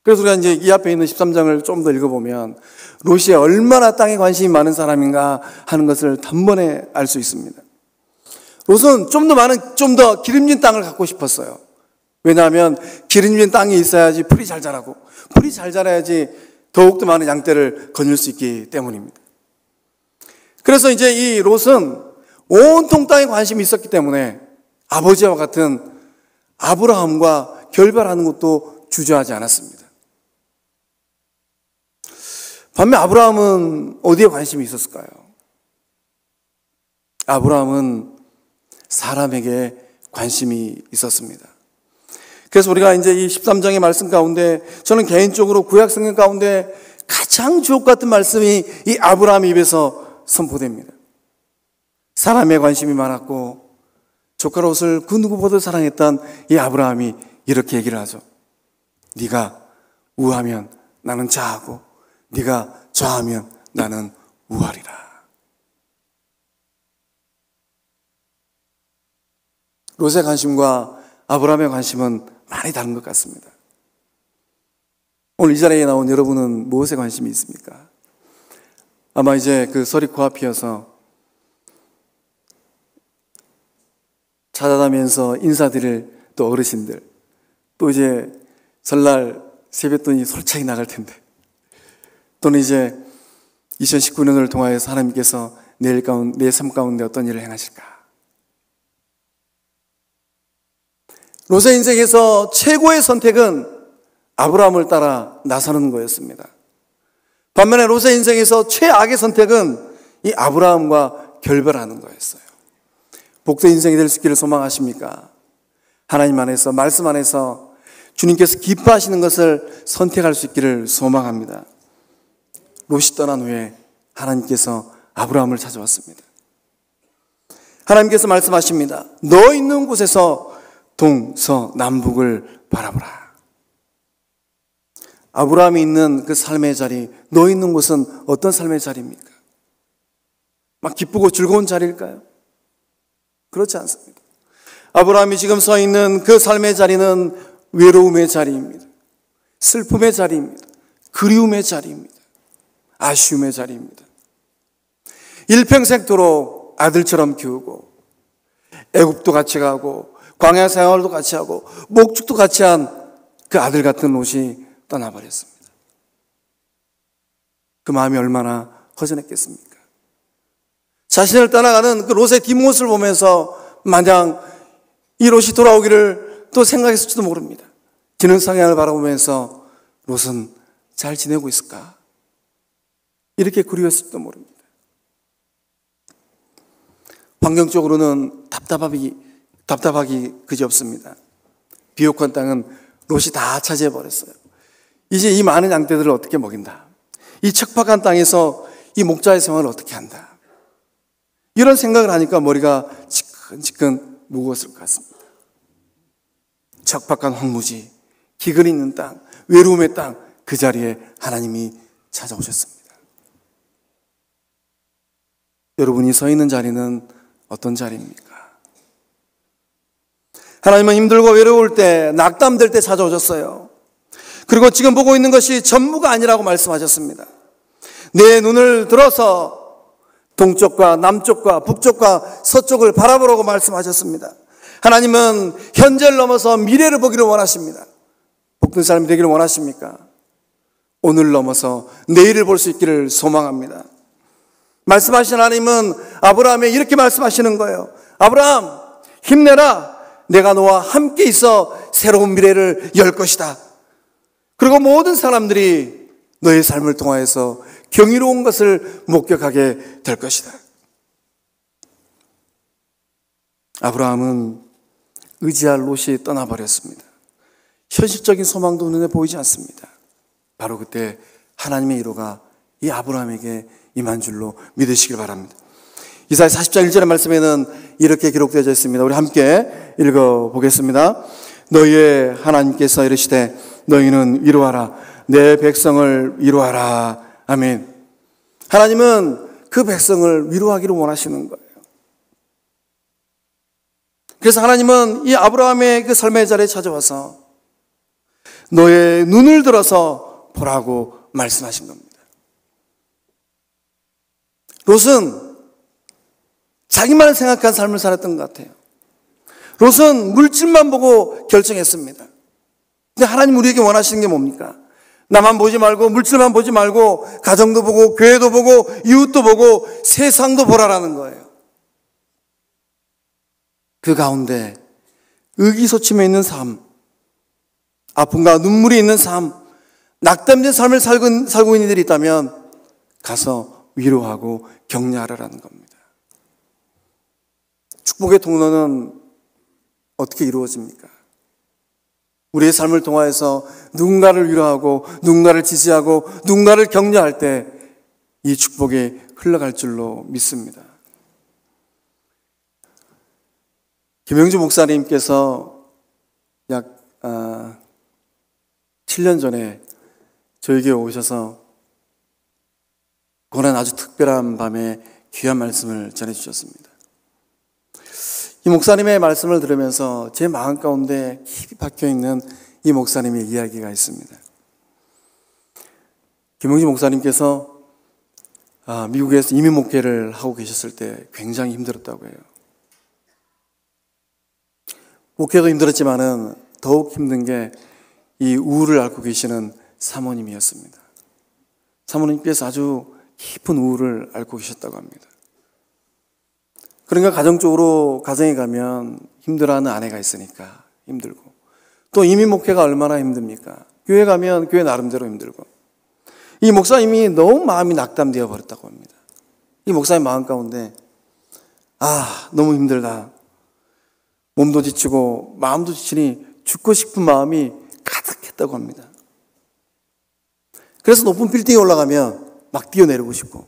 그래서 우리가 이제 이 앞에 있는 13장을 좀 더 읽어보면 롯이 얼마나 땅에 관심이 많은 사람인가 하는 것을 단번에 알 수 있습니다. 롯은 좀 더 기름진 땅을 갖고 싶었어요. 왜냐하면 기름진 땅이 있어야지 풀이 잘 자라고 풀이 잘 자라야지 더욱더 많은 양떼를 거닐 수 있기 때문입니다. 그래서 이제 이 롯은 온통 땅에 관심이 있었기 때문에 아버지와 같은 아브라함과 결별하는 것도 주저하지 않았습니다. 반면 아브라함은 어디에 관심이 있었을까요? 아브라함은 사람에게 관심이 있었습니다. 그래서 우리가 이제 이 13장의 말씀 가운데 저는 개인적으로 구약 성경 가운데 가장 주옥 같은 말씀이 이 아브라함 입에서 선포됩니다. 사람에 관심이 많았고 조카 롯을 그 누구보다 사랑했던 이 아브라함이 이렇게 얘기를 하죠. 네가 우하면 나는 좌하고 네가 좌하면 나는 우하리라. 롯의 관심과 아브라함의 관심은 많이 다른 것 같습니다. 오늘 이 자리에 나온 여러분은 무엇에 관심이 있습니까? 아마 이제 그 설이 코앞이어서 찾아다니면서 인사드릴 또 어르신들, 또 이제 설날 세뱃돈이 솔차게 나갈 텐데, 또는 이제 2019년을 통하여서 하나님께서 내 삶 가운데 어떤 일을 행하실까? 롯의 인생에서 최고의 선택은 아브라함을 따라 나서는 거였습니다. 반면에 롯의 인생에서 최악의 선택은 이 아브라함과 결별하는 거였어요. 복된 인생이 될 수 있기를 소망하십니까? 하나님 안에서, 말씀 안에서 주님께서 기뻐하시는 것을 선택할 수 있기를 소망합니다. 롯이 떠난 후에 하나님께서 아브라함을 찾아왔습니다. 하나님께서 말씀하십니다. 너 있는 곳에서 동서남북을 바라보라. 아브라함이 있는 그 삶의 자리, 너 있는 곳은 어떤 삶의 자리입니까? 막 기쁘고 즐거운 자리일까요? 그렇지 않습니다. 아브라함이 지금 서 있는 그 삶의 자리는 외로움의 자리입니다. 슬픔의 자리입니다. 그리움의 자리입니다. 아쉬움의 자리입니다. 일평생토록 아들처럼 키우고 애굽도 같이 가고 광야 생활도 같이 하고 목축도 같이 한 그 아들 같은 롯이 떠나버렸습니다. 그 마음이 얼마나 허전했겠습니까? 자신을 떠나가는 그 롯의 뒷모습을 보면서 마냥 이 롯이 돌아오기를 또 생각했을지도 모릅니다. 지는 상향을 바라보면서 롯은 잘 지내고 있을까? 이렇게 그리웠을지도 모릅니다. 환경적으로는 답답하기 그지없습니다. 비옥한 땅은 롯이 다 차지해버렸어요. 이제 이 많은 양떼들을 어떻게 먹인다? 이 척박한 땅에서 이 목자의 생활을 어떻게 한다? 이런 생각을 하니까 머리가 지끈지끈 무거웠을 것 같습니다. 척박한 황무지, 기근이 있는 땅, 외로움의 땅, 그 자리에 하나님이 찾아오셨습니다. 여러분이 서 있는 자리는 어떤 자리입니까? 하나님은 힘들고 외로울 때, 낙담될 때 찾아오셨어요. 그리고 지금 보고 있는 것이 전부가 아니라고 말씀하셨습니다. 내 눈을 들어서 동쪽과 남쪽과 북쪽과 서쪽을 바라보라고 말씀하셨습니다. 하나님은 현재를 넘어서 미래를 보기를 원하십니다. 복된 삶이 되기를 원하십니까? 오늘 넘어서 내일을 볼 수 있기를 소망합니다. 말씀하신 하나님은 아브라함에 이렇게 말씀하시는 거예요. 아브라함, 힘내라. 내가 너와 함께 있어 새로운 미래를 열 것이다. 그리고 모든 사람들이 너의 삶을 통하여서 경이로운 것을 목격하게 될 것이다. 아브라함은 의지할 롯이 떠나버렸습니다. 현실적인 소망도 눈에 보이지 않습니다. 바로 그때 하나님의 위로가 이 아브라함에게 임한 줄로 믿으시길 바랍니다. 이사야 40장 1절의 말씀에는 이렇게 기록되어져 있습니다. 우리 함께 읽어보겠습니다. 너희의 하나님께서 이르시되 너희는 위로하라. 내 백성을 위로하라. 아멘. 하나님은 그 백성을 위로하기를 원하시는 거예요. 그래서 하나님은 이 아브라함의 그 삶의 자리에 찾아와서 너의 눈을 들어서 보라고 말씀하신 겁니다. 롯은 자기만을 생각한 삶을 살았던 것 같아요. 롯은 물질만 보고 결정했습니다. 근데 하나님 우리에게 원하시는 게 뭡니까? 나만 보지 말고 물질만 보지 말고 가정도 보고 교회도 보고 이웃도 보고 세상도 보라라는 거예요. 그 가운데 의기소침해 있는 삶, 아픔과 눈물이 있는 삶, 낙담된 삶을 살고 있는 이들이 있다면 가서 위로하고 격려하라는 겁니다. 축복의 통로는 어떻게 이루어집니까? 우리의 삶을 통하여서 누군가를 위로하고 누군가를 지지하고 누군가를 격려할 때 이 축복이 흘러갈 줄로 믿습니다. 김영주 목사님께서 약 7년 전에 저에게 오셔서 고난 아주 특별한 밤에 귀한 말씀을 전해주셨습니다. 이 목사님의 말씀을 들으면서 제 마음 가운데 깊이 박혀있는 이 목사님의 이야기가 있습니다. 김용진 목사님께서 미국에서 이민 목회를 하고 계셨을 때 굉장히 힘들었다고 해요. 목회도 힘들었지만은 더욱 힘든 게 이 우울을 앓고 계시는 사모님이었습니다. 사모님께서 아주 깊은 우울을 앓고 계셨다고 합니다. 그러니까 가정적으로 가정에 가면 힘들어하는 아내가 있으니까 힘들고, 또 이민 목회가 얼마나 힘듭니까? 교회 가면 교회 나름대로 힘들고, 이 목사님이 너무 마음이 낙담되어 버렸다고 합니다. 이 목사님 마음 가운데 너무 힘들다, 몸도 지치고 마음도 지치니 죽고 싶은 마음이 가득했다고 합니다. 그래서 높은 빌딩에 올라가면 막 뛰어내리고 싶고,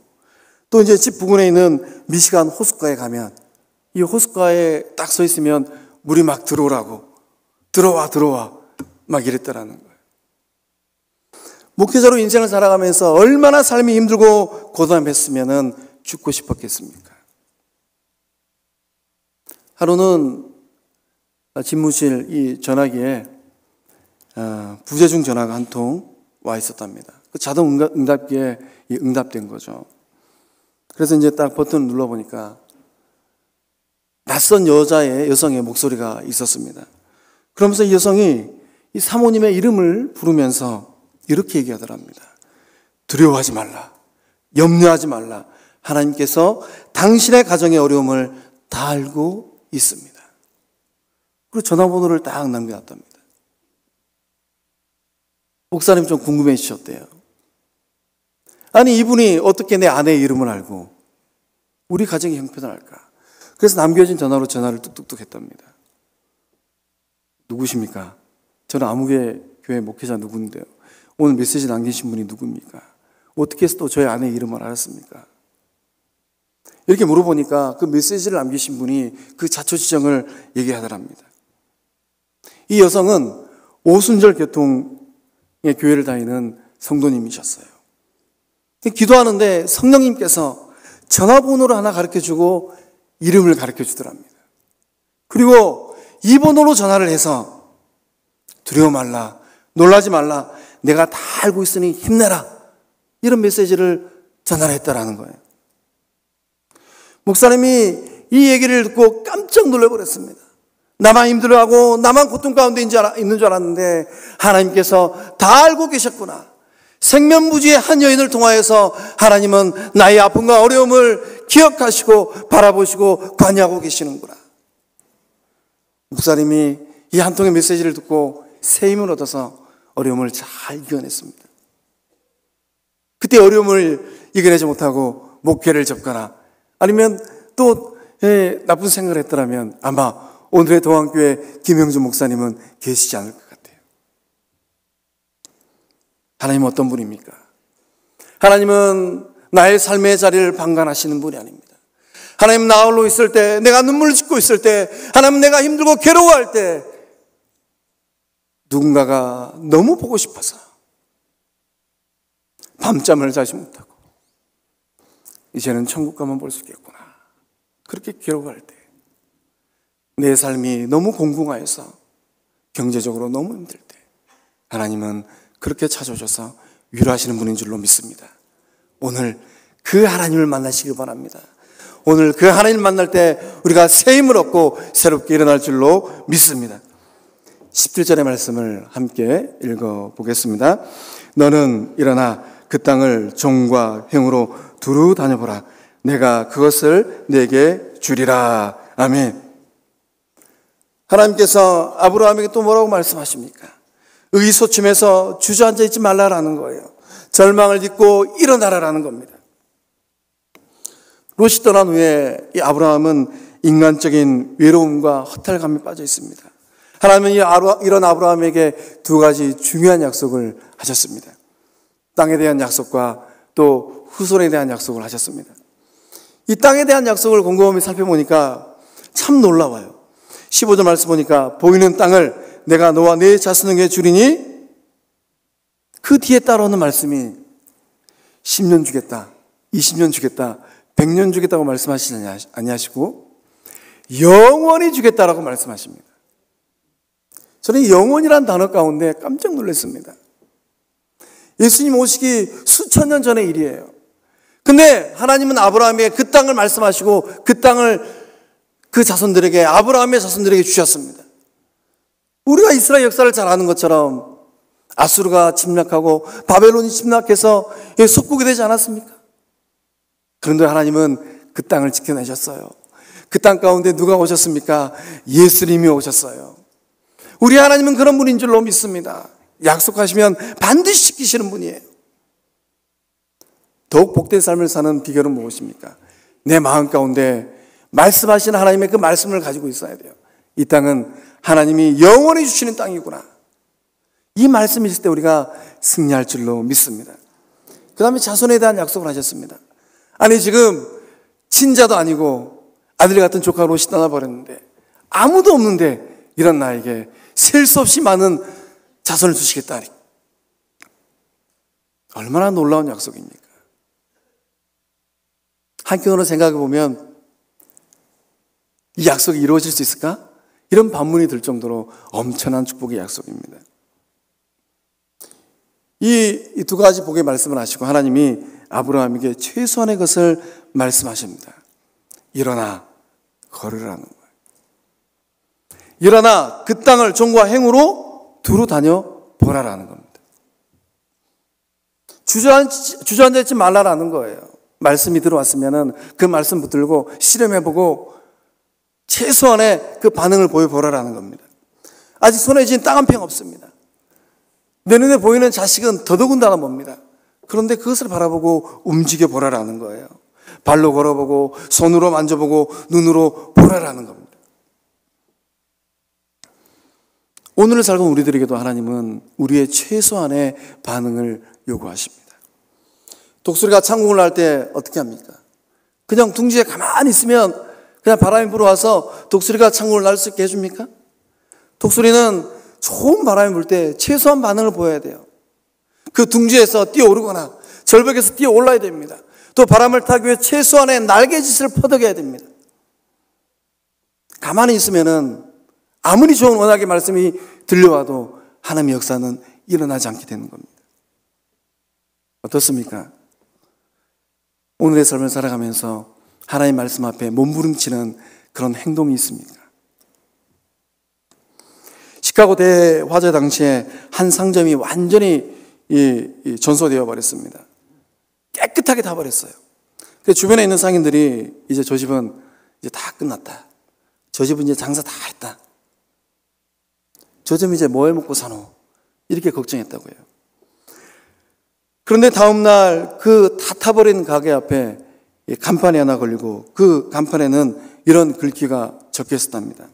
또 이제 집 부근에 있는 미시간 호숫가에 가면 이 호숫가에 딱 서 있으면 물이 막 들어오라고, 들어와 막 이랬더라는 거예요. 목회자로 인생을 살아가면서 얼마나 삶이 힘들고 고단했으면 죽고 싶었겠습니까? 하루는 집무실 이 전화기에 부재중 전화가 한 통 와 있었답니다. 그 자동 응답기에 응답된 거죠. 그래서 이제 딱 버튼을 눌러보니까 낯선 여성의 목소리가 있었습니다. 그러면서 이 여성이 이 사모님의 이름을 부르면서 이렇게 얘기하더랍니다. 두려워하지 말라, 염려하지 말라, 하나님께서 당신의 가정의 어려움을 다 알고 있습니다. 그리고 전화번호를 딱 남겨놨답니다. 목사님 좀 궁금해지셨대요. 아니, 이분이 어떻게 내 아내의 이름을 알고 우리 가정이 형편할까? 그래서 남겨진 전화로 전화를 뚝뚝뚝 했답니다. 누구십니까? 저는 아무개 교회 목회자 누구인데요. 오늘 메시지 남기신 분이 누굽니까? 어떻게 해서 또 저희 아내의 이름을 알았습니까? 이렇게 물어보니까 그 메시지를 남기신 분이 그 자초지정을 얘기하더랍니다. 이 여성은 오순절 교통의 교회를 다니는 성도님이셨어요. 기도하는데 성령님께서 전화번호를 하나 가르쳐주고 이름을 가르쳐주더랍니다. 그리고 이 번호로 전화를 해서 두려워 말라, 놀라지 말라, 내가 다 알고 있으니 힘내라, 이런 메시지를 전하라 했다라는 거예요. 목사님이 이 얘기를 듣고 깜짝 놀라버렸습니다. 나만 힘들어하고 나만 고통 가운데 있는 줄 알았는데 하나님께서 다 알고 계셨구나. 생면부지의 한 여인을 통하여서 하나님은 나의 아픔과 어려움을 기억하시고 바라보시고 관여하고 계시는구나. 목사님이 이 한 통의 메시지를 듣고 새 힘을 얻어서 어려움을 잘 이겨냈습니다. 그때 어려움을 이겨내지 못하고 목회를 접거나 아니면 또 나쁜 생각을 했더라면 아마 오늘의 동안교회 김영준 목사님은 계시지 않을 것 같아요. 하나님은 어떤 분입니까? 하나님은 나의 삶의 자리를 방관하시는 분이 아닙니다. 하나님 나 홀로 있을 때, 내가 눈물을 짓고 있을 때, 하나님 내가 힘들고 괴로워할 때 누군가가 너무 보고 싶어서 밤잠을 자지 못하고 이제는 천국 가면 볼 수 있겠구나, 그렇게 괴로워할 때, 내 삶이 너무 공공하여서 경제적으로 너무 힘들 때 하나님은 그렇게 찾아오셔서 위로하시는 분인 줄로 믿습니다. 오늘 그 하나님을 만나시길 바랍니다. 오늘 그 하나님을 만날 때 우리가 새 힘을 얻고 새롭게 일어날 줄로 믿습니다. 17절의 말씀을 함께 읽어보겠습니다. 너는 일어나 그 땅을 종과 형으로 두루 다녀보라. 내가 그것을 내게 주리라. 아멘. 하나님께서 아브라함에게 또 뭐라고 말씀하십니까? 의기소침해서 주저앉아 있지 말라라는 거예요. 절망을 딛고 일어나라라는 겁니다. 롯이 떠난 후에 이 아브라함은 인간적인 외로움과 허탈감에 빠져 있습니다. 하나님은 이런 아브라함에게 두 가지 중요한 약속을 하셨습니다. 땅에 대한 약속과 또 후손에 대한 약속을 하셨습니다. 이 땅에 대한 약속을 곰곰이 살펴보니까 참 놀라워요. 15절 말씀 보니까 보이는 땅을 내가 너와 네 자손에게 주리니 그 뒤에 따라오는 말씀이 10년 주겠다, 20년 주겠다, 100년 주겠다고 말씀하시지 아니하시고 영원히 주겠다라고 말씀하십니다. 저는 영원이라는 단어 가운데 깜짝 놀랐습니다. 예수님 오시기 수천 년 전의 일이에요. 근데 하나님은 아브라함에게 그 땅을 말씀하시고 그 땅을 그 자손들에게, 아브라함의 자손들에게 주셨습니다. 우리가 이스라엘 역사를 잘 아는 것처럼 아수르가 침략하고 바벨론이 침략해서 속국이 되지 않았습니까? 그런데 하나님은 그 땅을 지켜내셨어요. 그 땅 가운데 누가 오셨습니까? 예수님이 오셨어요. 우리 하나님은 그런 분인 줄로 믿습니다. 약속하시면 반드시 지키시는 분이에요. 더욱 복된 삶을 사는 비결은 무엇입니까? 내 마음 가운데 말씀하시는 하나님의 그 말씀을 가지고 있어야 돼요. 이 땅은 하나님이 영원히 주시는 땅이구나. 이 말씀이 있을 때 우리가 승리할 줄로 믿습니다. 그 다음에 자손에 대한 약속을 하셨습니다. 아니 지금 친자도 아니고 아들 같은 조카로 옷이 떠나버렸는데 아무도 없는데 이런 나에게 셀 수 없이 많은 자손을 주시겠다. 얼마나 놀라운 약속입니까? 한편으로 생각해 보면 이 약속이 이루어질 수 있을까? 이런 반문이 들 정도로 엄청난 축복의 약속입니다. 이 두 가지 복의 말씀을 하시고 하나님이 아브라함에게 최소한의 것을 말씀하십니다. 일어나 걸으라는 거예요. 일어나 그 땅을 종과 행으로 두루 다녀 보라라는 겁니다. 주저앉아 있지 말라라는 거예요. 말씀이 들어왔으면은 그 말씀 붙들고 실험해보고 최소한의 그 반응을 보여보라라는 겁니다. 아직 손에 쥔 땅 한 평 없습니다. 내 눈에 보이는 자식은 더더군다나 멉니다. 그런데 그것을 바라보고 움직여 보라라는 거예요. 발로 걸어보고 손으로 만져보고 눈으로 보라라는 겁니다. 오늘을 살고 우리들에게도 하나님은 우리의 최소한의 반응을 요구하십니다. 독수리가 창공을 날 때 어떻게 합니까? 그냥 둥지에 가만히 있으면 그냥 바람이 불어와서 독수리가 창공을 날 수 있게 해줍니까? 독수리는 좋은 바람이 불 때 최소한 반응을 보여야 돼요. 그 둥지에서 뛰어오르거나 절벽에서 뛰어올라야 됩니다. 또 바람을 타기 위해 최소한의 날개짓을 퍼덕여야 됩니다. 가만히 있으면은 아무리 좋은 언약의 말씀이 들려와도 하나님의 역사는 일어나지 않게 되는 겁니다. 어떻습니까? 오늘의 삶을 살아가면서 하나님의 말씀 앞에 몸부림치는 그런 행동이 있습니까? 시카고 대화재 당시에 한 상점이 완전히 전소되어 버렸습니다. 깨끗하게 다 버렸어요. 주변에 있는 상인들이 이제 저 집은 이제 다 끝났다. 저 집은 이제 장사 다 했다. 저 집 이제 뭐 해먹고 사노? 이렇게 걱정했다고요. 그런데 다음날 그 다 타버린 가게 앞에 간판이 하나 걸리고 그 간판에는 이런 글귀가 적혀 있었답니다.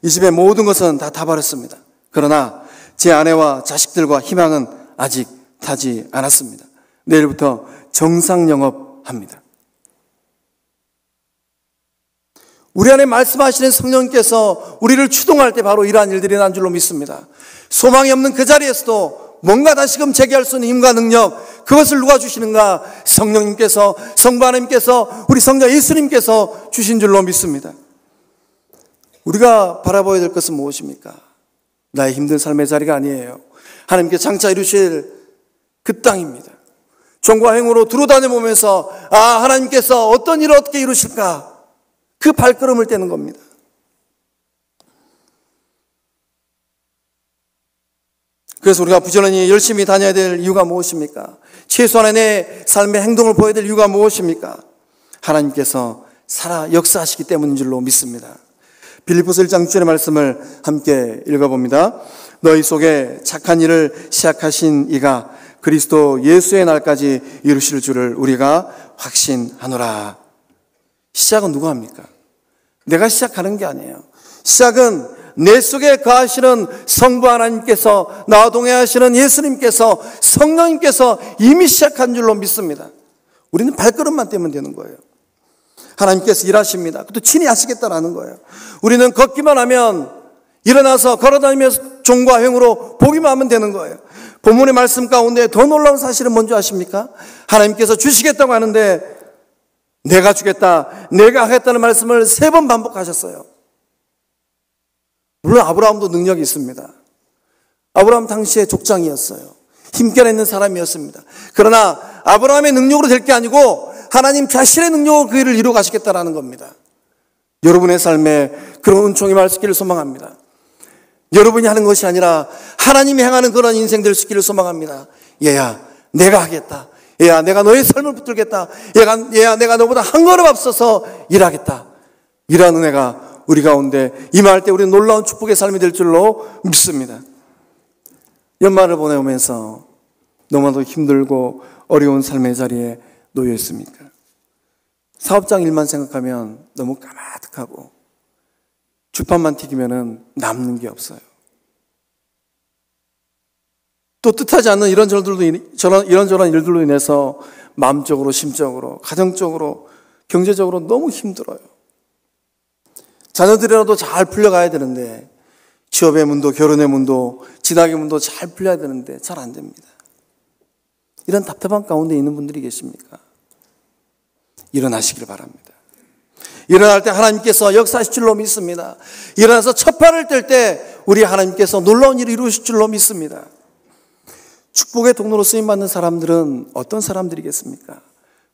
이 집의 모든 것은 다 타버렸습니다. 그러나 제 아내와 자식들과 희망은 아직 타지 않았습니다. 내일부터 정상 영업합니다. 우리 안에 말씀하시는 성령님께서 우리를 추동할 때 바로 이러한 일들이 난 줄로 믿습니다. 소망이 없는 그 자리에서도 뭔가 다시금 재개할 수 있는 힘과 능력, 그것을 누가 주시는가? 성령님께서, 성부 하나님께서, 우리 성자 예수님께서 주신 줄로 믿습니다. 우리가 바라봐야 될 것은 무엇입니까? 나의 힘든 삶의 자리가 아니에요. 하나님께 장차 이루실 그 땅입니다. 종과 행으로 두루다녀보면서 하나님께서 어떤 일을 어떻게 이루실까? 그 발걸음을 떼는 겁니다. 그래서 우리가 부지런히 열심히 다녀야 될 이유가 무엇입니까? 최소한의 내 삶의 행동을 보여야 될 이유가 무엇입니까? 하나님께서 살아 역사하시기 때문인 줄로 믿습니다. 빌립보서 1장 6절의 말씀을 함께 읽어봅니다. 너희 속에 착한 일을 시작하신 이가 그리스도 예수의 날까지 이루실 줄을 우리가 확신하노라. 시작은 누가 합니까? 내가 시작하는 게 아니에요. 시작은 내 속에 거하시는 성부 하나님께서, 나와 동행하시는 예수님께서, 성령님께서 이미 시작한 줄로 믿습니다. 우리는 발걸음만 떼면 되는 거예요. 하나님께서 일하십니다. 또 친히 하시겠다라는 거예요. 우리는 걷기만 하면, 일어나서 걸어다니면서 종과 행으로 보기만 하면 되는 거예요. 본문의 말씀 가운데 더 놀라운 사실은 뭔지 아십니까? 하나님께서 주시겠다고 하는데 내가 주겠다, 내가 하겠다는 말씀을 3번 반복하셨어요. 물론 아브라함도 능력이 있습니다. 아브라함 당시에 족장이었어요. 힘겨나 있는 사람이었습니다. 그러나 아브라함의 능력으로 될 게 아니고 하나님 자신의 능력으로 그 일을 이루어 가시겠다라는 겁니다. 여러분의 삶에 그런 은총이 임하시기를 소망합니다. 여러분이 하는 것이 아니라 하나님이 행하는 그런 인생 될 수 있기를 소망합니다. 얘야, 내가 하겠다. 얘야, 내가 너의 삶을 붙들겠다. 얘야, 내가 너보다 한 걸음 앞서서 일하겠다. 이런 은혜가 우리 가운데 임할 때 우리는 놀라운 축복의 삶이 될 줄로 믿습니다. 연말을 보내오면서 너무나도 힘들고 어려운 삶의 자리에 놓여 있습니까? 사업장 일만 생각하면 너무 까마득하고 주판만 튀기면 남는 게 없어요. 또 뜻하지 않는 이런저런 일들로 인해서 마음적으로, 심적으로, 가정적으로, 경제적으로 너무 힘들어요. 자녀들이라도 잘 풀려가야 되는데 취업의 문도, 결혼의 문도, 진학의 문도 잘 풀려야 되는데 잘 안 됩니다. 이런 답답한 가운데 있는 분들이 계십니까? 일어나시길 바랍니다. 일어날 때 하나님께서 역사하실 줄로 믿습니다. 일어나서 첫 발을 뗄 때 우리 하나님께서 놀라운 일을 이루실 줄로 믿습니다. 축복의 통로로 쓰임받는 사람들은 어떤 사람들이겠습니까?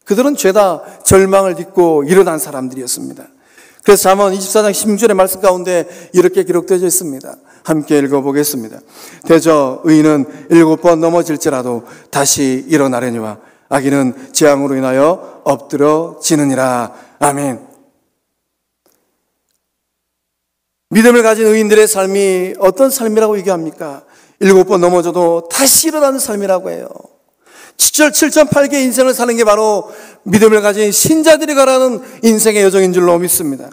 그들은 죄다 절망을 딛고 일어난 사람들이었습니다. 그래서 잠언 24장 16절의 말씀 가운데 이렇게 기록되어 있습니다. 함께 읽어보겠습니다. 대저 의인은 7번 넘어질지라도 다시 일어나려니와 악인은 재앙으로 인하여 엎드러지느니라. 아멘. 믿음을 가진 의인들의 삶이 어떤 삶이라고 얘기합니까? 7번 넘어져도 다시 일어나는 삶이라고 해요. 7.8개 인생을 사는 게 바로 믿음을 가진 신자들이 가라는 인생의 여정인 줄로 믿습니다.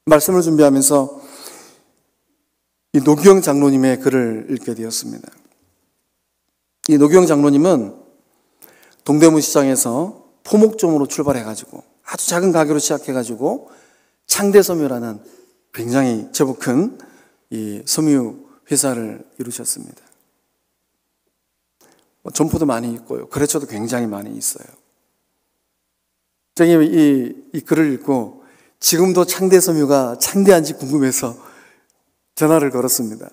말씀을 준비하면서 이 노규영 장로님의 글을 읽게 되었습니다. 이 노규영 장로님은 동대문 시장에서 포목점으로 출발해가지고 아주 작은 가게로 시작해가지고 창대섬유라는 굉장히 제법 큰 이 섬유 회사를 이루셨습니다. 점포도 많이 있고요. 거래처도 굉장히 많이 있어요. 제가 이 글을 읽고 지금도 창대섬유가 창대한지 궁금해서 전화를 걸었습니다.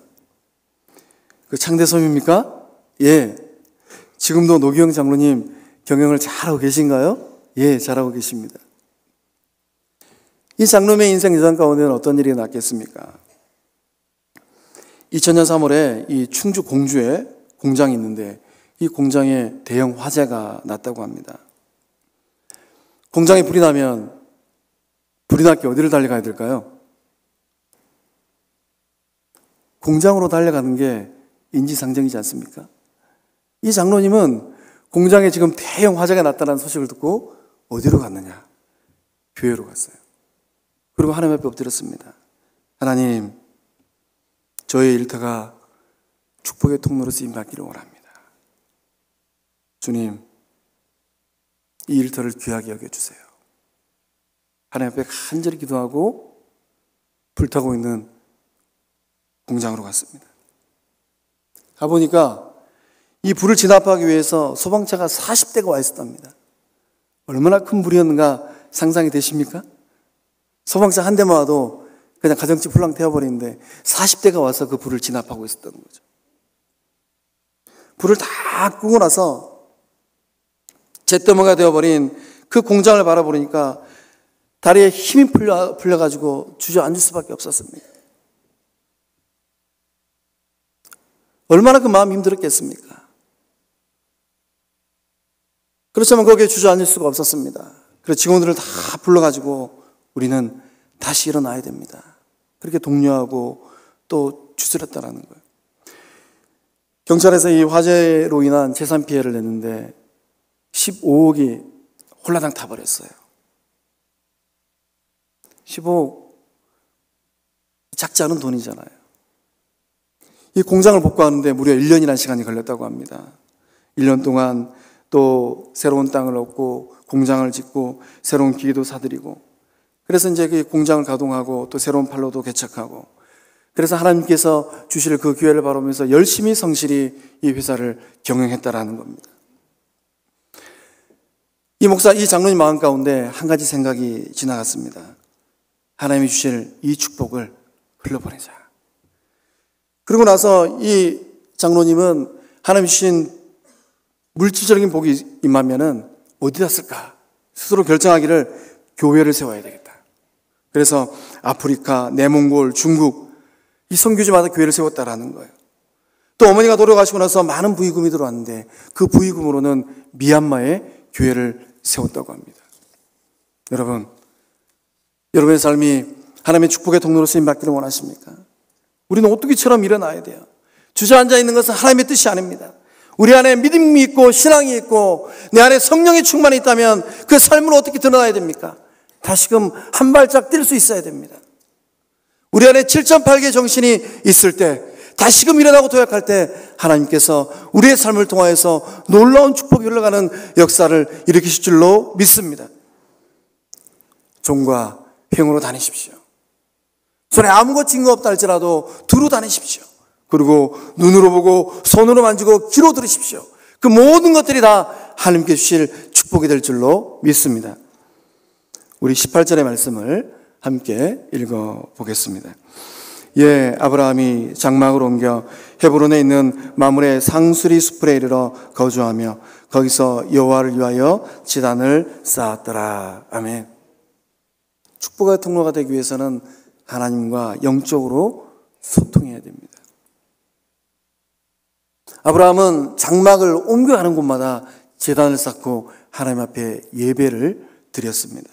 그 창대섬유입니까? 예. 지금도 노기영 장로님 경영을 잘하고 계신가요? 예, 잘하고 계십니다. 이 장로님의 인생 여정 가운데는 어떤 일이 났겠습니까? 2000년 3월에 이 충주 공주에 공장이 있는데 이 공장에 대형 화재가 났다고 합니다. 공장에 불이 나면 불이 났기 어디를 달려가야 될까요? 공장으로 달려가는 게 인지상정이지 않습니까? 이 장로님은 공장에 지금 대형 화재가 났다는 소식을 듣고 어디로 갔느냐? 교회로 갔어요. 그리고 하나님 앞에 엎드렸습니다. 하나님, 저의 일터가 축복의 통로로 쓰임받기를 원합니다. 주님, 이 일터를 귀하게 여겨주세요. 하나님 앞에 간절히 기도하고 불타고 있는 공장으로 갔습니다. 가보니까 이 불을 진압하기 위해서 소방차가 40대가 와 있었답니다. 얼마나 큰 불이었는가 상상이 되십니까? 소방차 한 대만 와도 그냥 가정집 훌랑 태워버리는데 40대가 와서 그 불을 진압하고 있었던 거죠. 불을 다 끄고 나서 잿더미가 되어버린 그 공장을 바라보니까 다리에 힘이 풀려가지고 주저앉을 수밖에 없었습니다. 얼마나 그 마음이 힘들었겠습니까? 그렇지만 거기에 주저앉을 수가 없었습니다. 그래서 직원들을 다 불러가지고 우리는 다시 일어나야 됩니다. 그렇게 독려하고 또 추스렸다라는 거예요. 경찰에서 이 화재로 인한 재산 피해를 냈는데 15억이 홀라당 타버렸어요. 15억 작지 않은 돈이잖아요. 이 공장을 복구하는데 무려 1년이라는 시간이 걸렸다고 합니다. 1년 동안 또 새로운 땅을 얻고 공장을 짓고 새로운 기계도 사들이고 그래서 이제 그 공장을 가동하고 또 새로운 판로도 개척하고 그래서 하나님께서 주실 그 기회를 바라보면서 열심히 성실히 이 회사를 경영했다라는 겁니다. 이 목사, 이 장로님 마음 가운데 한 가지 생각이 지나갔습니다. 하나님이 주실 이 축복을 흘려보내자. 그리고 나서 이 장로님은 하나님 주신 물질적인 복이 임하면은 어디다 쓸까? 스스로 결정하기를 교회를 세워야 되겠다. 그래서 아프리카, 내몽골, 중국 이 선교지마다 교회를 세웠다라는 거예요. 또 어머니가 돌아가시고 나서 많은 부의금이 들어왔는데 그 부의금으로는 미얀마에 교회를 세웠다고 합니다. 여러분, 여러분의 삶이 하나님의 축복의 통로로 쓰임받기를 원하십니까? 우리는 오뚜기처럼 일어나야 돼요. 주저앉아 있는 것은 하나님의 뜻이 아닙니다. 우리 안에 믿음이 있고 신앙이 있고 내 안에 성령의 충만이 있다면 그 삶을 어떻게 드러나야 됩니까? 다시금 한 발짝 뛸 수 있어야 됩니다. 우리 안에 7.8개 정신이 있을 때, 다시금 일어나고 도약할 때 하나님께서 우리의 삶을 통하여서 놀라운 축복이 흘러가는 역사를 일으키실 줄로 믿습니다. 종과 행으로 다니십시오. 손에 아무것도 쥔 거 없다 할지라도 두루 다니십시오. 그리고 눈으로 보고 손으로 만지고 귀로 들으십시오. 그 모든 것들이 다 하나님께 주실 축복이 될 줄로 믿습니다. 우리 18절의 말씀을 함께 읽어보겠습니다. 예, 아브라함이 장막을 옮겨 헤브론에 있는 마므레 상수리 숲에 이르러 거주하며 거기서 여호와를 위하여 제단을 쌓았더라. 아멘. 축복의 통로가 되기 위해서는 하나님과 영적으로 소통해야 됩니다. 아브라함은 장막을 옮겨가는 곳마다 제단을 쌓고 하나님 앞에 예배를 드렸습니다.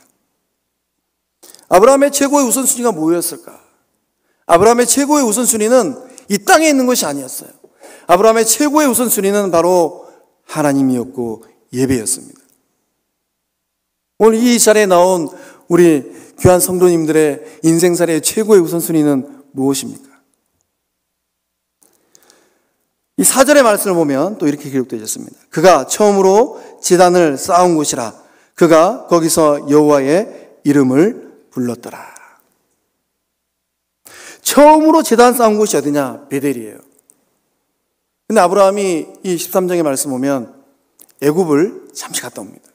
아브라함의 최고의 우선순위가 뭐였을까? 아브라함의 최고의 우선순위는 이 땅에 있는 것이 아니었어요. 아브라함의 최고의 우선순위는 바로 하나님이었고 예배였습니다. 오늘 이 자리에 나온 우리 귀한 성도님들의 인생살이의 최고의 우선순위는 무엇입니까? 이 4절의 말씀을 보면 또 이렇게 기록되어 있습니다. 그가 처음으로 제단을 쌓은 곳이라. 그가 거기서 여호와의 이름을 불렀더라. 처음으로 제단 쌓은 곳이 어디냐? 베델이에요. 근데 아브라함이 이 13장의 말씀 보면 애굽을 잠시 갔다 옵니다.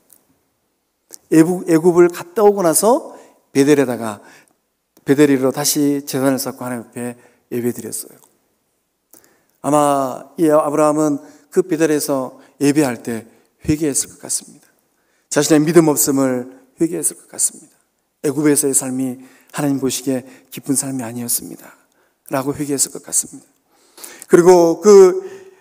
애굽을 갔다 오고 나서 베델이로 다시 제단을 쌓고 하나님 앞에 예배드렸어요. 아마 이 아브라함은 그 베델에서 예배할 때 회개했을 것 같습니다. 자신의 믿음 없음을 회개했을 것 같습니다. 애굽에서의 삶이 하나님 보시기에 기쁜 삶이 아니었습니다 라고 회개했을 것 같습니다. 그리고 그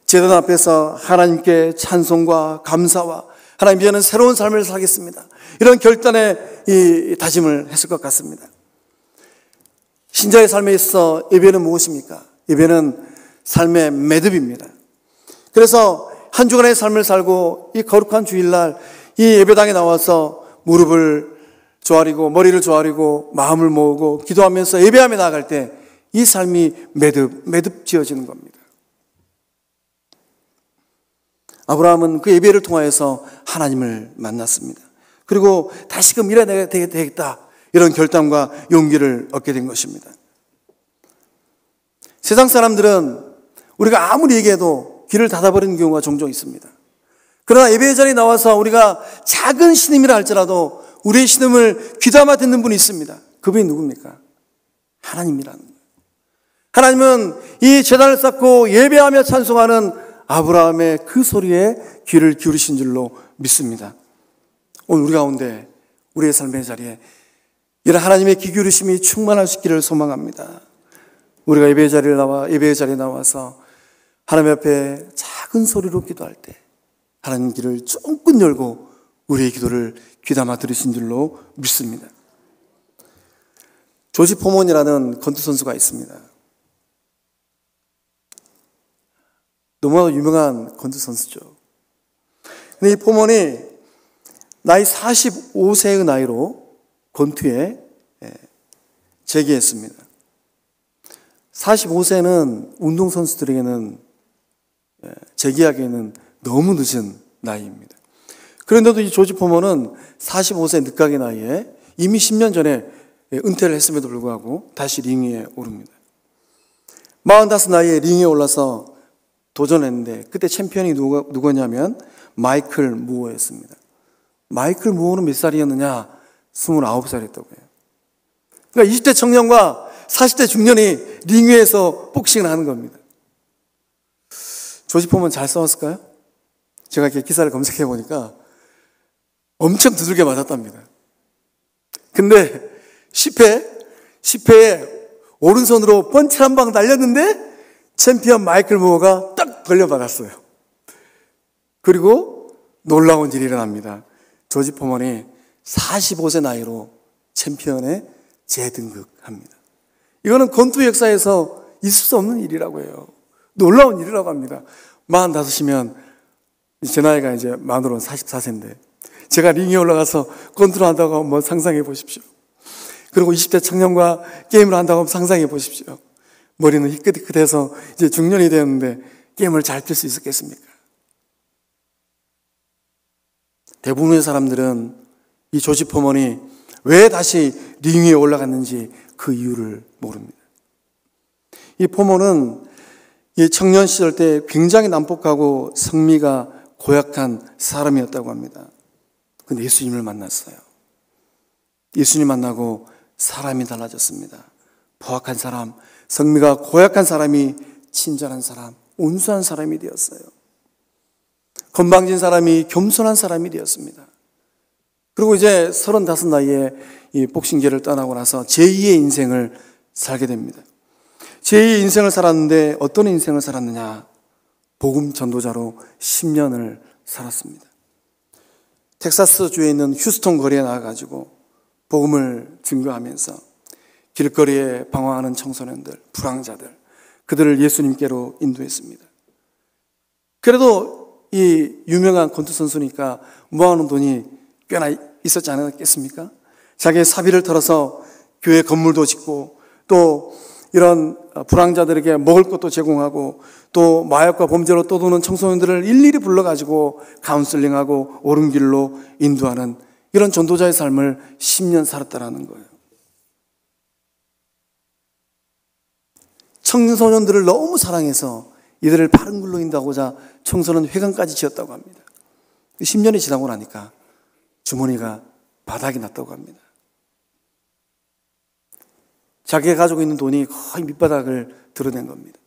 제단 앞에서 하나님께 찬송과 감사와 하나님 이제는 새로운 삶을 살겠습니다, 이런 결단의 이 다짐을 했을 것 같습니다. 신자의 삶에 있어 예배는 무엇입니까? 예배는 삶의 매듭입니다. 그래서 한 주간의 삶을 살고 이 거룩한 주일날 이 예배당에 나와서 무릎을 조아리고 머리를 조아리고 마음을 모으고 기도하면서 예배하며 나아갈 때 이 삶이 매듭 지어지는 겁니다. 아브라함은 그 예배를 통하여서 하나님을 만났습니다. 그리고 다시금 일해내야 되겠다, 이런 결단과 용기를 얻게 된 것입니다. 세상 사람들은 우리가 아무리 얘기해도 귀를 닫아버리는 경우가 종종 있습니다. 그러나 예배의 자리에 나와서 우리가 작은 신음이라 할지라도 우리의 신음을 귀담아 듣는 분이 있습니다. 그분이 누굽니까? 하나님이라는 거예요. 하나님은 이 제단을 쌓고 예배하며 찬송하는 아브라함의 그 소리에 귀를 기울이신 줄로 믿습니다. 오늘 우리 가운데 우리의 삶의 자리에 이런 하나님의 귀 기울이심이 충만할 수 있기를 소망합니다. 우리가 예배의 자리에 나와서 하나님 앞에 작은 소리로 기도할 때 하나님 귀를 쫑긋 열고 우리의 기도를 귀담아 들으신 줄로 믿습니다. 조지 포먼이라는 권투 선수가 있습니다. 너무나도 유명한 권투 선수죠. 근데 이 포먼이 나이 45세의 나이로 권투에 재기했습니다. 45세는 운동선수들에게는 재기하기에는 너무 늦은 나이입니다. 그런데도 이 조지 포먼은 45세 늦각의 나이에 이미 10년 전에 은퇴를 했음에도 불구하고 다시 링 위에 오릅니다. 45 나이에 링에 올라서 도전했는데 그때 챔피언이 누구냐면 마이클 무어였습니다. 마이클 무어는 몇 살이었느냐? 29살이었다고 해요. 그러니까 20대 청년과 40대 중년이 링 위에서 복싱을 하는 겁니다. 조지 포먼 잘 싸웠을까요? 제가 이렇게 기사를 검색해 보니까 엄청 두들겨 맞았답니다. 근데 10회에 오른손으로 펀치 한 방 날렸는데 챔피언 마이클 무어가 딱 걸려받았어요. 그리고 놀라운 일이 일어납니다. 조지 포먼이 45세 나이로 챔피언에 재등극합니다. 이거는 권투 역사에서 있을 수 없는 일이라고 해요. 놀라운 일이라고 합니다. 45이면 제 나이가 이제 만으로는 44세인데 제가 링에 올라가서 권투를 한다고 한번 상상해 보십시오. 그리고 20대 청년과 게임을 한다고 한번 상상해 보십시오. 머리는 희끗희끗해서 이제 중년이 되었는데 게임을 잘 뛸 수 있었겠습니까? 대부분의 사람들은 이 조지 포먼이 왜 다시 링 위에 올라갔는지 그 이유를 모릅니다. 이 포먼은 이 청년 시절 때 굉장히 난폭하고 성미가 고약한 사람이었다고 합니다. 근데 예수님을 만났어요. 예수님 만나고 사람이 달라졌습니다. 포악한 사람, 성미가 고약한 사람이 친절한 사람, 온수한 사람이 되었어요. 건방진 사람이 겸손한 사람이 되었습니다. 그리고 이제 35 나이에 이 복싱계를 떠나고 나서 제2의 인생을 살게 됩니다. 제2의 인생을 살았는데 어떤 인생을 살았느냐? 복음 전도자로 10년을 살았습니다. 텍사스주에 있는 휴스턴 거리에 나와가지고 복음을 증거하면서 길거리에 방황하는 청소년들, 불황자들, 그들을 예수님께로 인도했습니다. 그래도 이 유명한 권투 선수니까 모아놓은 돈이 꽤나 있었지 않았겠습니까? 자기의 사비를 털어서 교회 건물도 짓고 또 이런 불황자들에게 먹을 것도 제공하고 또 마약과 범죄로 떠도는 청소년들을 일일이 불러가지고 카운슬링하고 옳은 길로 인도하는 이런 전도자의 삶을 10년 살았다라는 거예요. 청소년들을 너무 사랑해서 이들을 바른 길로 인도하고자 청소년 회관까지 지었다고 합니다. 10년이 지나고 나니까 주머니가 바닥이 났다고 합니다. 자기가 가지고 있는 돈이 거의 밑바닥을 드러낸 겁니다.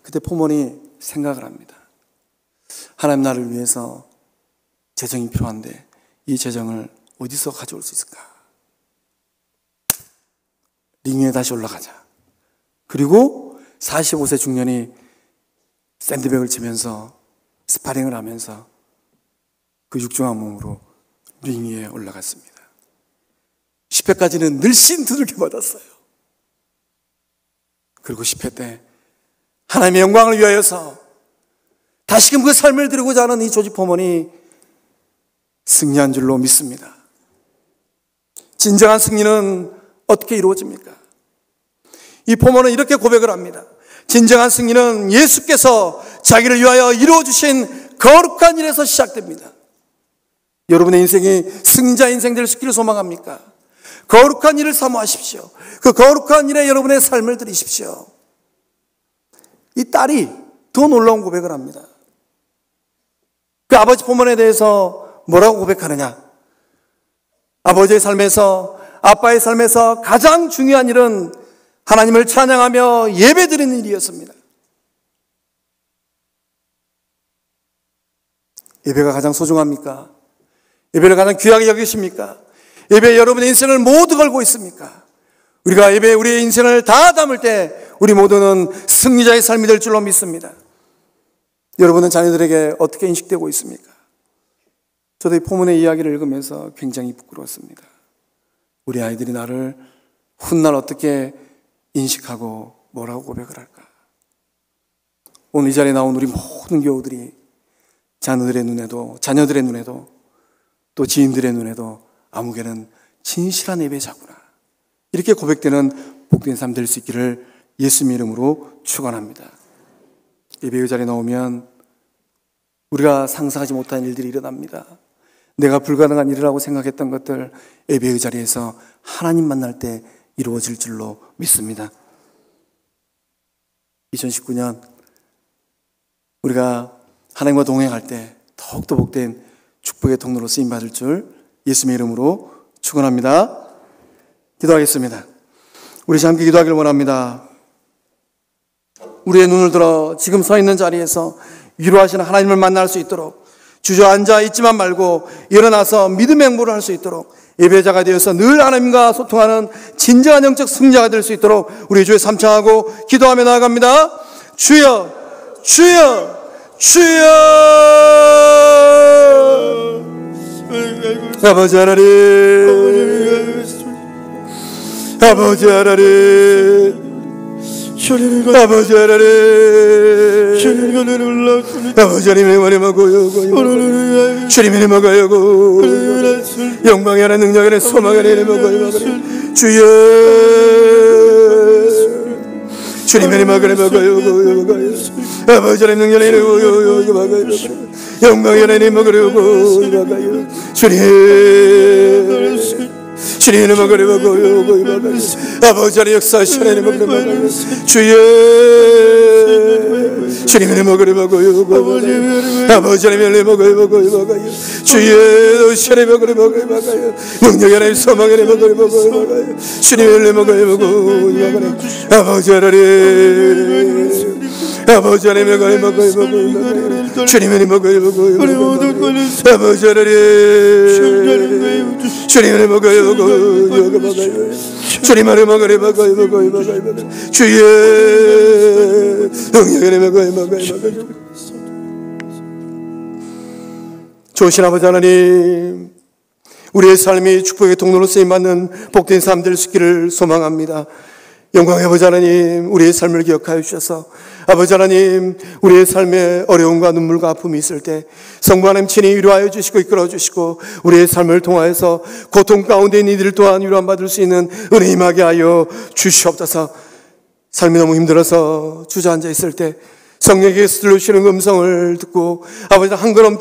그때 포먼이 생각을 합니다. 하나님 나를 위해서 재정이 필요한데 이 재정을 어디서 가져올 수 있을까? 링 위에 다시 올라가자. 그리고 45세 중년이 샌드백을 치면서 스파링을 하면서 그 육중한 몸으로 링 위에 올라갔습니다. 10회까지는 늘씬 두들겨 맞았어요. 그리고 10회 때 하나님의 영광을 위하여서 다시금 그 삶을 드리고자 하는 이 조지 포먼이 승리한 줄로 믿습니다. 진정한 승리는 어떻게 이루어집니까? 이 포먼은 이렇게 고백을 합니다. 진정한 승리는 예수께서 자기를 위하여 이루어주신 거룩한 일에서 시작됩니다. 여러분의 인생이 승자 인생 될 수 있기를 소망합니까? 거룩한 일을 사모하십시오. 그 거룩한 일에 여러분의 삶을 드리십시오. 이 딸이 더 놀라운 고백을 합니다. 그 아버지 포먼에 대해서 뭐라고 고백하느냐? 아버지의 삶에서, 아빠의 삶에서 가장 중요한 일은 하나님을 찬양하며 예배드리는 일이었습니다. 예배가 가장 소중합니까? 예배를 가장 귀하게 여기십니까? 예배에 여러분의 인생을 모두 걸고 있습니까? 우리가 예배에 우리의 인생을 다 담을 때 우리 모두는 승리자의 삶이 될 줄로 믿습니다. 여러분은 자녀들에게 어떻게 인식되고 있습니까? 저도 이 포문의 이야기를 읽으면서 굉장히 부끄러웠습니다. 우리 아이들이 나를 훗날 어떻게 인식하고 뭐라고 고백을 할까? 오늘 이 자리에 나온 우리 모든 교우들이 자녀들의 눈에도 또 지인들의 눈에도 아무개는 진실한 예배자구나, 이렇게 고백되는 복된 삶 될 수 있기를 예수님 이름으로 축원합니다. 예배의 자리에 나오면 우리가 상상하지 못한 일들이 일어납니다. 내가 불가능한 일이라고 생각했던 것들 예배의 자리에서 하나님 만날 때 이루어질 줄로 믿습니다. 2019년 우리가 하나님과 동행할 때 더욱더 복된 축복의 통로로 쓰임받을 줄 예수님의 이름으로 축원합니다. 기도하겠습니다. 우리 함께 기도하기를 원합니다. 우리의 눈을 들어 지금 서 있는 자리에서 위로하시는 하나님을 만날 수 있도록, 주저앉아 있지만 말고 일어나서 믿음의 행보를 할 수 있도록, 예배자가 되어서 늘 하나님과 소통하는 진정한 영적 승자가 될 수 있도록 우리 주의 삼창하고 기도하며 나아갑니다. 주여, 주여, 주여. 아버지 하나님, 아버지 하나님, 아버지 하나님, 아버지 하나님의 말임하고요, 주님의 먹어요, 영광이 하나 능력이 하나 소망이 하나 먹어요, 주여, 주님의 먹어요, 아버지 하나님 능력이 하나 먹어요, 영광이 하나 먹어요, 주님, 주님의 먹으려 먹어요, 아버지 하나님 역사하시는 하나님 먹으려 먹어요, 주여, 주님의 먹으려 먹어요, 아버지 하나님 먹어요, 주여, 주님의 먹으려 먹어요, 능력이 하나님 소망이 하나님 먹어요, 주님의 먹어요, 아버지 하나님, 아버지 하나님 먹어요, 주님의 먹어요, 아버지 하나님, 주님의 먹어요, 주님 안에 먹으려 먹어요, 주여, 능력을 먹어요. 좋으신 아버지 하나님, 우리의 삶이 축복의 통로로 쓰임받는 복된 삶 될 수 있기를 소망합니다. 영광의 아버지 하나님, 우리의 삶을 기억하여 주셔서 아버지 하나님, 우리의 삶에 어려움과 눈물과 아픔이 있을 때 성부 하나님 친히 위로하여 주시고 이끌어 주시고, 우리의 삶을 통하여서 고통 가운데 있는 이들 또한 위로받을 수 있는 은혜 임하게 하여 주시옵소서. 삶이 너무 힘들어서 주저앉아 있을 때 성령께서 들려주시는 음성을 듣고 아버지 한 걸음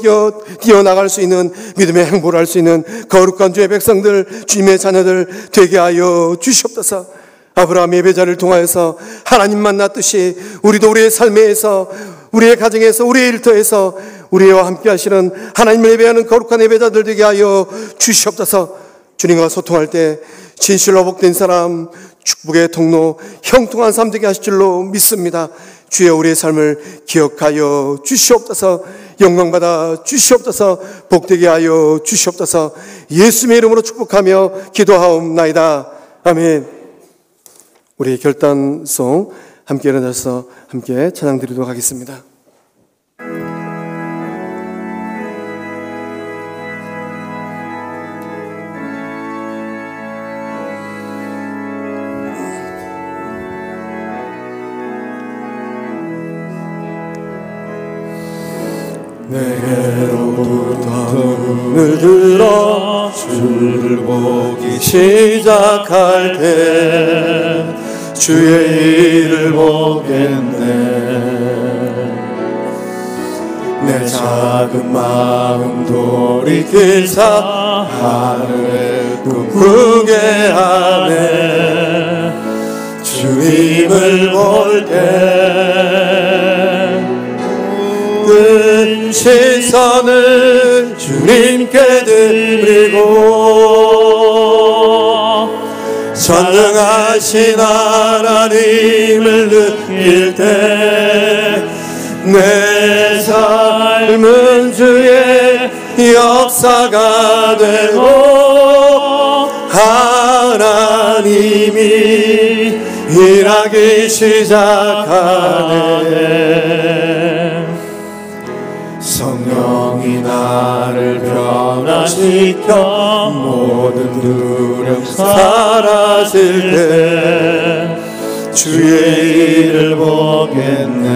뛰어나갈 수 있는 믿음의 행보를 할 수 있는 거룩한 주의 백성들, 주님의 자녀들 되게 하여 주시옵소서. 아브라함 예배자를 통하여서 하나님 만났듯이 우리도 우리의 삶에서, 우리의 가정에서, 우리의 일터에서 우리와 함께 하시는 하나님을 예배하는 거룩한 예배자들 되게 하여 주시옵소서. 주님과 소통할 때 진실로 복된 사람, 축복의 통로, 형통한 삶 되게 하실 줄로 믿습니다. 주여, 우리의 삶을 기억하여 주시옵소서. 영광받아 주시옵소서. 복되게 하여 주시옵소서. 예수님의 이름으로 축복하며 기도하옵나이다. 아멘. 우리 결단송 함께 일어나서 함께 찬양 드리도록 하겠습니다. 내게로부터 눈을 들어 주를 보기 시작할 때 주의 일을 보겠네. 내 작은 마음 돌이키사 하늘에 꿈꾸게 하네. 주님을 볼 때 큰 시선을 주님께 드리고 전능하신 하나님을 느낄 때 내 삶은 주의 역사가 되고 하나님이 일하기 시작하네. 성령이 나를 변화시켜 모든 두려움 사라질 때 주의 일을 보겠네.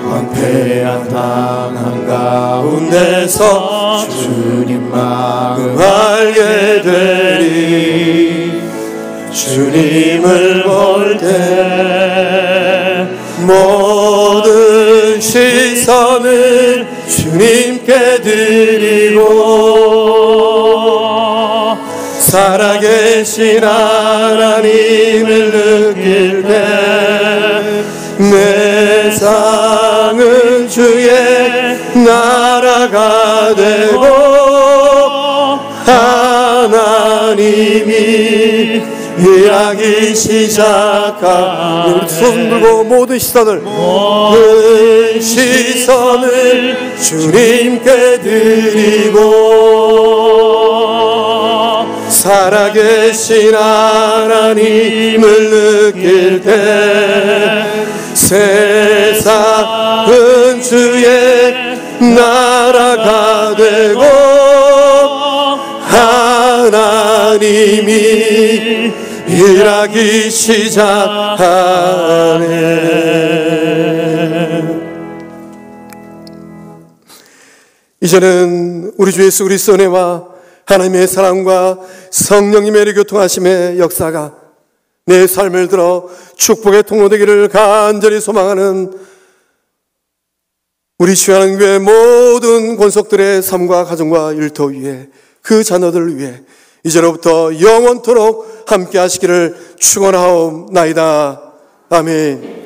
황폐한 땅 한가운데서 주님 마음 알게 되리. 주님을 볼 때 모든 시선을 주님께 드리고 살아계신 하나님을 느낄 내 삶은 주의 나라가 되고 하나님이 일하기 시작하니 우리 손 들고 모든 시선을 주님께 드리고 살아계신 하나님을 느낄 때 세상은 주의 나라가 되고 하나님이 일하기 시작하네. 이제는 우리 주 예수 그리스도 은혜와 하나님의 사랑과 성령님의 교통하심의 역사가 내 삶을 들어 축복의 통로되기를 간절히 소망하는 우리 주하는 교회 모든 권속들의 삶과 가정과 일터 위에 그 자녀들을 위해 이제로부터 영원토록 함께 하시기를 축원하옵나이다. 아멘.